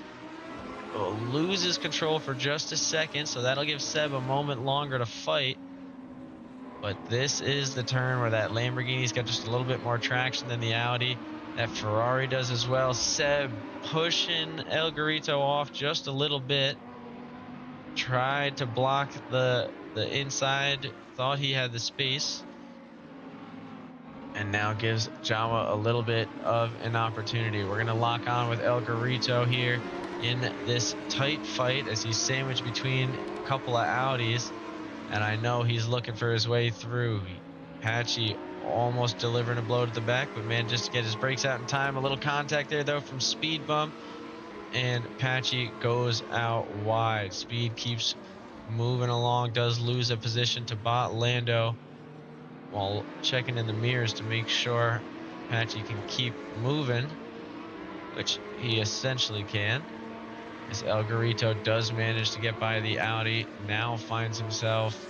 Loses control for just a second, so that'll give Seb a moment longer to fight. But this is the turn where that Lamborghini's got just a little bit more traction than the Audi. That Ferrari does as well. Seb pushing El Garito off just a little bit. Tried to block the inside. Thought he had the space. And now gives Jawa a little bit of an opportunity. We're going to lock on with El Garito here in this tight fight as he's sandwiched between a couple of Audis. And I know he's looking for his way through. Patchy almost delivering a blow to the back, but manages to get his brakes out in time. A little contact there, though, from Speed Bump. And Patchy goes out wide. Speed keeps moving along, does lose a position to Bot Lando while checking in the mirrors to make sure Patchy can keep moving, which he essentially can. As El Garito does manage to get by the Audi, now finds himself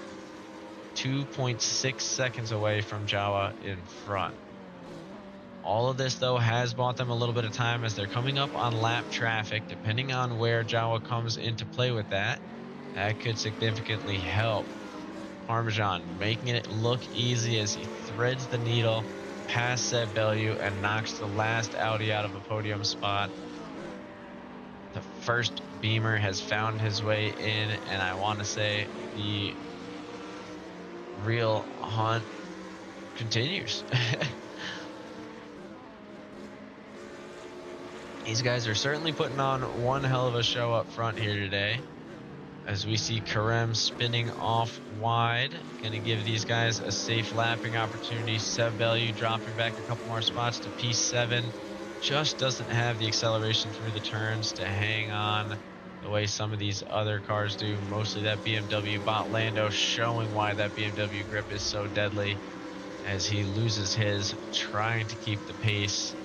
2.6 seconds away from Jawa in front. All of this, though, has bought them a little bit of time as they're coming up on lap traffic. Depending on where Jawa comes into play with that, that could significantly help. Parmesan making it look easy as he threads the needle past Seb Bellew and knocks the last Audi out of a podium spot. The first Beamer has found his way in, and I want to say the real hunt continues. These guys are certainly putting on one hell of a show up front here today. As we see Karem spinning off wide, going to give these guys a safe lapping opportunity. Seb Bellew dropping back a couple more spots to P7. Just doesn't have the acceleration through the turns to hang on the way some of these other cars do. Mostly that BMW. Bot Lando showing why that BMW grip is so deadly as he loses his, trying to keep the pace.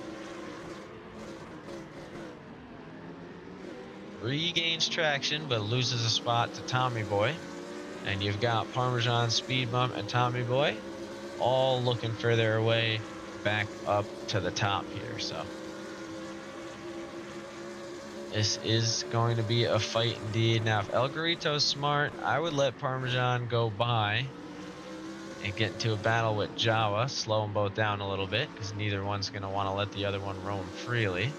Regains traction, but loses a spot to Tommy Boy. And you've got Parmesan, Speed Bump, and Tommy Boy all looking for their way back up to the top here. So this is going to be a fight indeed. Now, if El Garito's smart, I would let Parmesan go by and get into a battle with Jawa, slow them both down a little bit, because neither one's going to want to let the other one roam freely.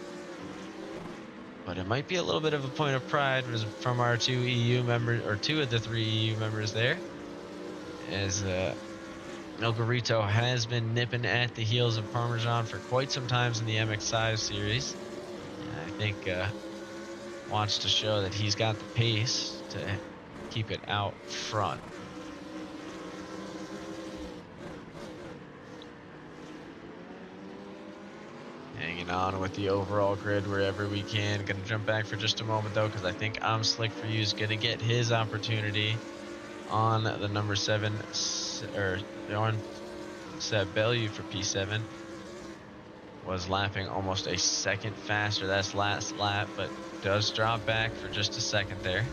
But it might be a little bit of a point of pride from our two EU members, or two of the three EU members there, as El Garito has been nipping at the heels of Parmesan for quite some times in the MX-5 series. And I think wants to show that he's got the pace to keep it out front. Hanging on with the overall grid wherever we can. Gonna jump back for just a moment though, because I think I'm Slick for You is gonna get his opportunity on the number 7, or on Seb Bellew for P7. Was lapping almost a second faster. That's last lap, but does drop back for just a second there,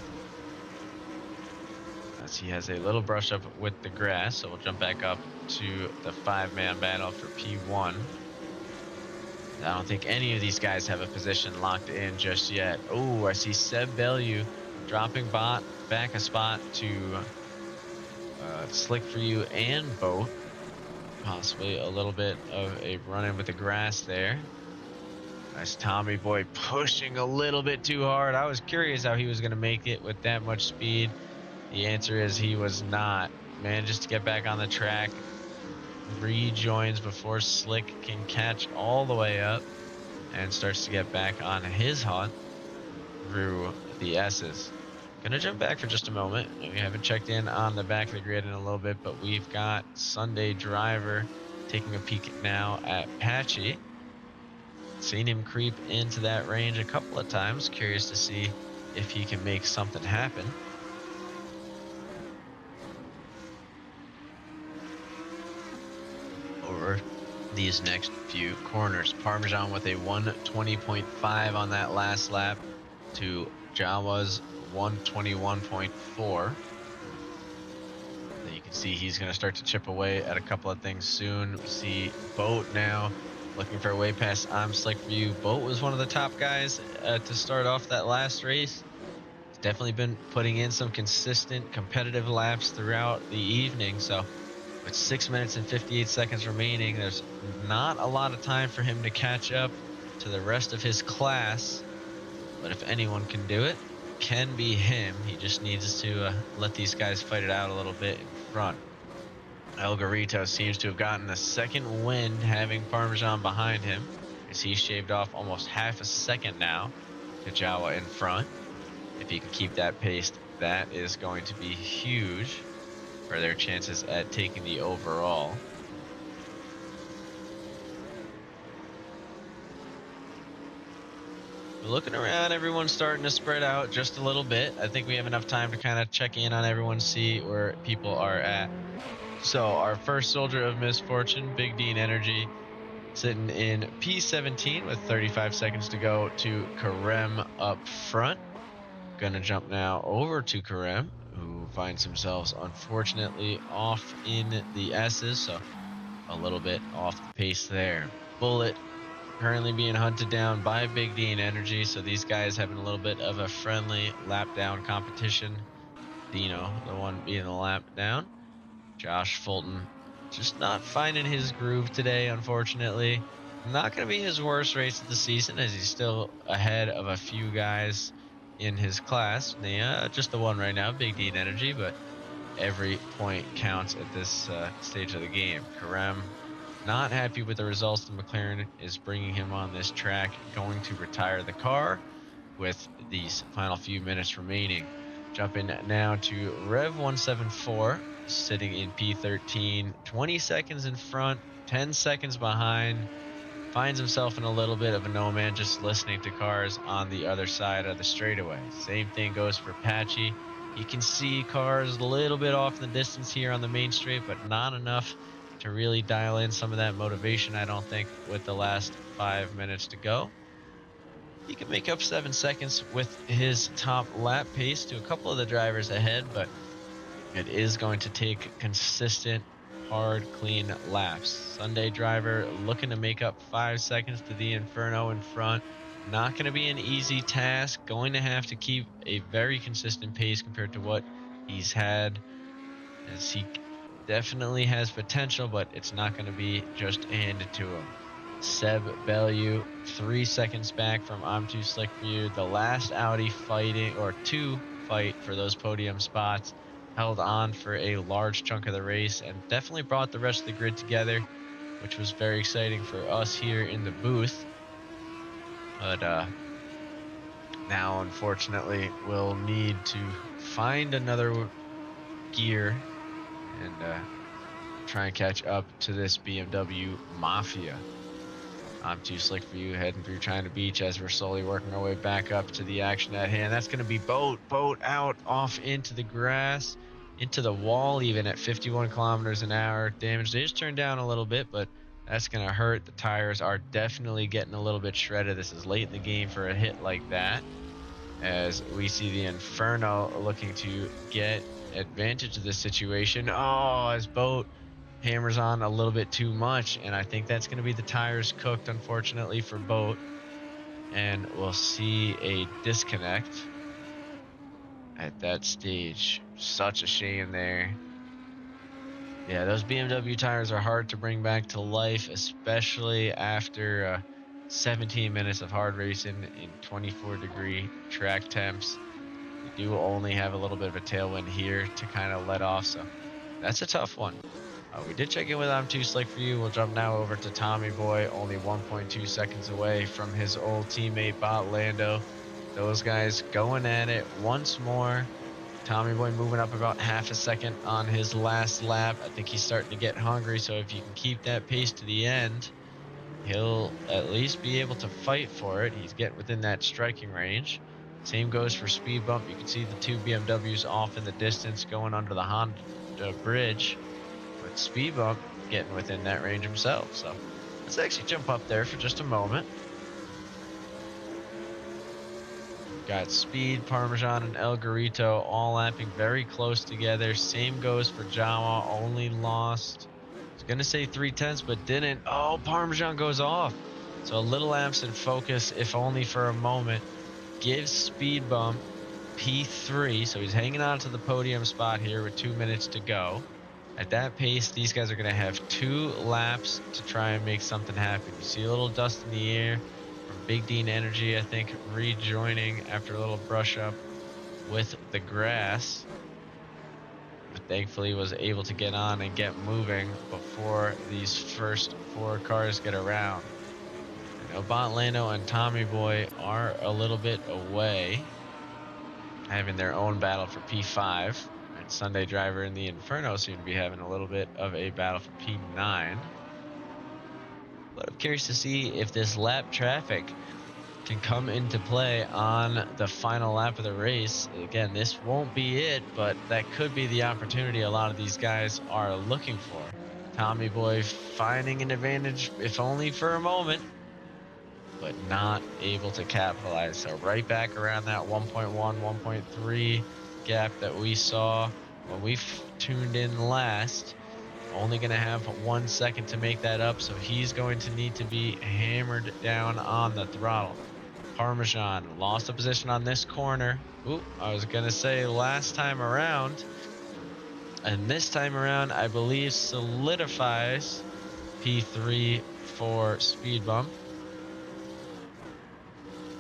as he has a little brush up with the grass. So we'll jump back up to the 5-man battle for P1. I don't think any of these guys have a position locked in just yet. Oh, I see Seb Bellew dropping back a spot to Slick for You and Boat. Possibly a little bit of a run-in with the grass there. Nice Tommy Boy pushing a little bit too hard. I was curious how he was going to make it with that much speed. The answer is he was not. Manages to get back on the track. Rejoins before Slick can catch all the way up, and starts to get back on his hunt through the S's. Gonna jump back for just a moment. We haven't checked in on the back of the grid in a little bit, but we've got Sunday Driver taking a peek now at Patchy. Seen him creep into that range a couple of times. Curious to see if he can make something happen. Over these next few corners. Parmesan with a 120.5 on that last lap to Jawa's 121.4. You can see he's going to start to chip away at a couple of things soon. We see Boat now looking for a way past I'm Slick for You. Boat was one of the top guys to start off that last race. He's definitely been putting in some consistent competitive laps throughout the evening. So with 6 minutes and 58 seconds remaining, there's not a lot of time for him to catch up to the rest of his class. But if anyone can do it, can be him. He just needs to let these guys fight it out a little bit in front. El Garito seems to have gotten a second wind having Parmesan behind him, as he shaved off almost half a second now to Jawa in front. If he can keep that pace, that is going to be huge for their chances at taking the overall. Looking around, everyone's starting to spread out just a little bit. I think we have enough time to kind of check in on everyone, see where people are at. So our first soldier of misfortune, Big Dean Energy, sitting in P17 with 35 seconds to go to Karem up front. Gonna jump now over to Karem, who finds themselves unfortunately off in the S's, so a little bit off the pace there. Bullet currently being hunted down by Big D and Energy, so these guys having a little bit of a friendly lap down competition. Dino, the one being the lap down. Josh Fulton just not finding his groove today, unfortunately. Not going to be his worst race of the season, as he's still ahead of a few guys in his class. Just the one right now, Big D and Energy, but every point counts at this stage of the game. Karem not happy with the results. The McLaren is bringing him on this track, going to retire the car with these final few minutes remaining. Jumping now to Rev 174, sitting in P13, 20 seconds in front, 10 seconds behind. Finds himself in a little bit of a no man, just listening to cars on the other side of the straightaway. Same thing goes for Patchy. You can see cars a little bit off in the distance here on the main straight, but not enough to really dial in some of that motivation, I don't think, with the last 5 minutes to go. He can make up 7 seconds with his top lap pace to a couple of the drivers ahead, but it is going to take consistent, hard, clean laps. Sunday Driver looking to make up 5 seconds to the Inferno in front. Not going to be an easy task. Going to have to keep a very consistent pace compared to what he's had, as he definitely has potential, but it's not going to be just handed to him. Seb Bellew, 3 seconds back from I'm Too Slick for You. The last Audi fighting, or to fight for those podium spots, held on for a large chunk of the race and definitely brought the rest of the grid together, which was very exciting for us here in the booth. But now, unfortunately, we'll need to find another gear and try and catch up to this BMW Mafia. I'm too slick for you, heading through China Beach as we're slowly working our way back up to the action at hand. That's going to be boat out off into the grass, into the wall, even at 51 kilometers an hour. Damage, they just turned down a little bit, but that's going to hurt. The tires are definitely getting a little bit shredded. This is late in the game for a hit like that, as we see the Inferno looking to get advantage of this situation. Oh, as boat hammers on a little bit too much, and I think that's going to be the tires cooked, unfortunately, for boat, and we'll see a disconnect at that stage. Such a shame there. Yeah, those BMW tires are hard to bring back to life, especially after 17 minutes of hard racing in 24-degree track temps. They do only have a little bit of a tailwind here to kind of let off, so that's a tough one. We did check in with I'm Too Slick For You. We'll jump now over to Tommy Boy, only 1.2 seconds away from his old teammate Bot Lando. Those guys going at it once more. Tommy Boy moving up about half a second on his last lap. I think he's starting to get hungry, so if you can keep that pace to the end, he'll at least be able to fight for it. He's getting within that striking range. Same goes for speed bump. You can see the two BMWs off in the distance going under the Honda bridge, with speed bump getting within that range himself. So let's actually jump up there for just a moment. Got Speed, Parmesan, and El Garito all lapping very close together. Same goes for Jawa, only lost, I was going to say 3/10, but didn't. Oh, Parmesan goes off. So a little absent focus, if only for a moment, gives Speed Bump P3. So he's hanging on to the podium spot here with 2 minutes to go. At that pace, these guys are going to have 2 laps to try and make something happen. You see a little dust in the air from Big Dean Energy, I think, rejoining after a little brush up with the grass. But thankfully was able to get on and get moving before these first 4 cars get around. I know Bot Lando and Tommy Boy are a little bit away, having their own battle for P5. Sunday Driver and the Inferno seem to be having a little bit of a battle for P9. But I'm curious to see if this lap traffic can come into play on the final lap of the race. Again, this won't be it, but that could be the opportunity a lot of these guys are looking for. Tommy Boy finding an advantage, if only for a moment, but not able to capitalize. So right back around that 1.1, 1.3 gap that we saw when we tuned in last. Only going to have 1 second to make that up, so he's going to need to be hammered down on the throttle. Parmesan lost a position on this corner. Ooh, I was going to say last time around, and this time around I believe solidifies P3 for Speed Bump,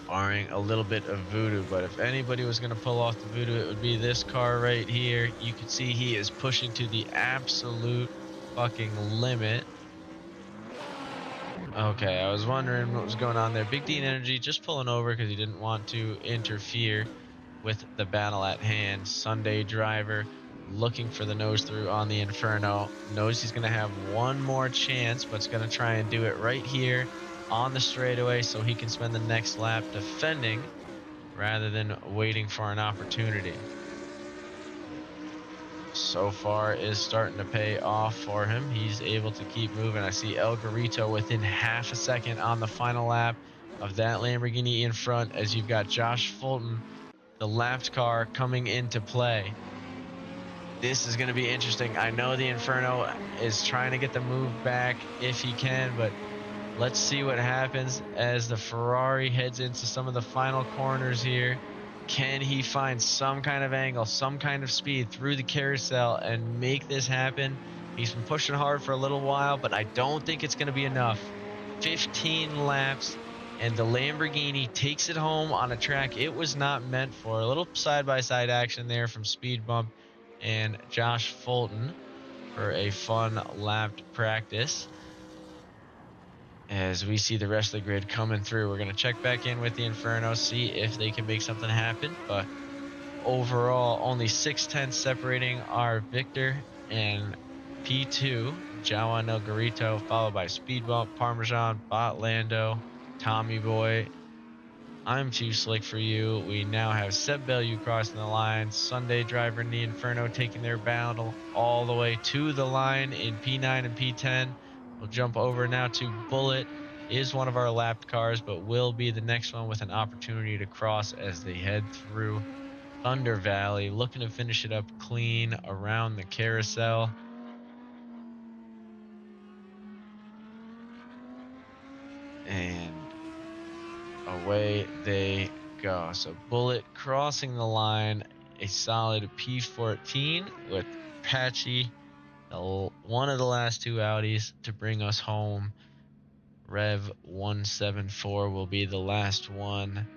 barring a little bit of voodoo. But if anybody was going to pull off the voodoo, it would be this car right here. You can see he is pushing to the absolute fucking limit. Okay, I was wondering what was going on there. Big Dean Energy just pulling over because he didn't want to interfere with the battle at hand. Sunday Driver looking for the nose through on the Inferno. Knows he's going to have one more chance, but is going to try and do it right here on the straightaway so he can spend the next lap defending rather than waiting for an opportunity. So far is starting to pay off for him. He's able to keep moving. I see El Garito within half a second on the final lap of that Lamborghini in front, as you've got Josh Fulton, the lapped car, coming into play. This is going to be interesting. I know the Inferno is trying to get the move back if he can, but let's see what happens as the Ferrari heads into some of the final corners here. Can he find some kind of angle, some kind of speed through the carousel and make this happen? He's been pushing hard for a little while, but I don't think it's going to be enough. 15 laps, and the Lamborghini takes it home on a track it was not meant for. A little side-by-side action there from Speed Bump and Josh Fulton for a fun lapped practice. As we see the rest of the grid coming through, we're going to check back in with the Inferno, see if they can make something happen. But overall, only 6/10 separating our victor and P2, Jawa Nelgarito, followed by Speed Bump, Parmesan, Bot Lando, Tommy Boy, I'm Too Slick for You. We now have Seb Bellew crossing the line, Sunday Driver and the Inferno taking their battle all the way to the line in P9 and P10. We'll jump over now to Bullet. Is one of our lapped cars, but will be the next one with an opportunity to cross as they head through Thunder Valley, looking to finish it up clean around the carousel. And away they go. So Bullet crossing the line, a solid P14 with Patchy, one of the last two Audis to bring us home. Rev 174 will be the last one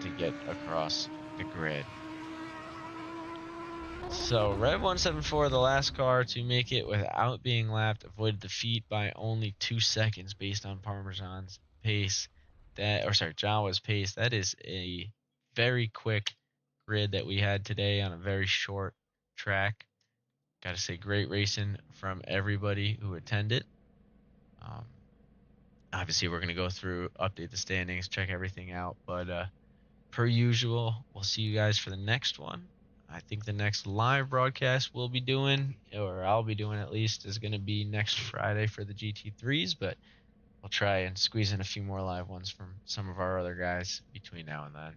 to get across the grid. So Rev 174, the last car to make it without being lapped, avoided defeat by only 2 seconds based on Parmesan's pace. Jawa's pace. That is a very quick grid that we had today on a very short track. Got to say, great racing from everybody who attended. Obviously, we're going to go through, update the standings, check everything out, but per usual, we'll see you guys for the next one. I think the next live broadcast we'll be doing, or I'll be doing at least, is going to be next Friday for the GT3s, but we'll try and squeeze in a few more live ones from some of our other guys between now and then.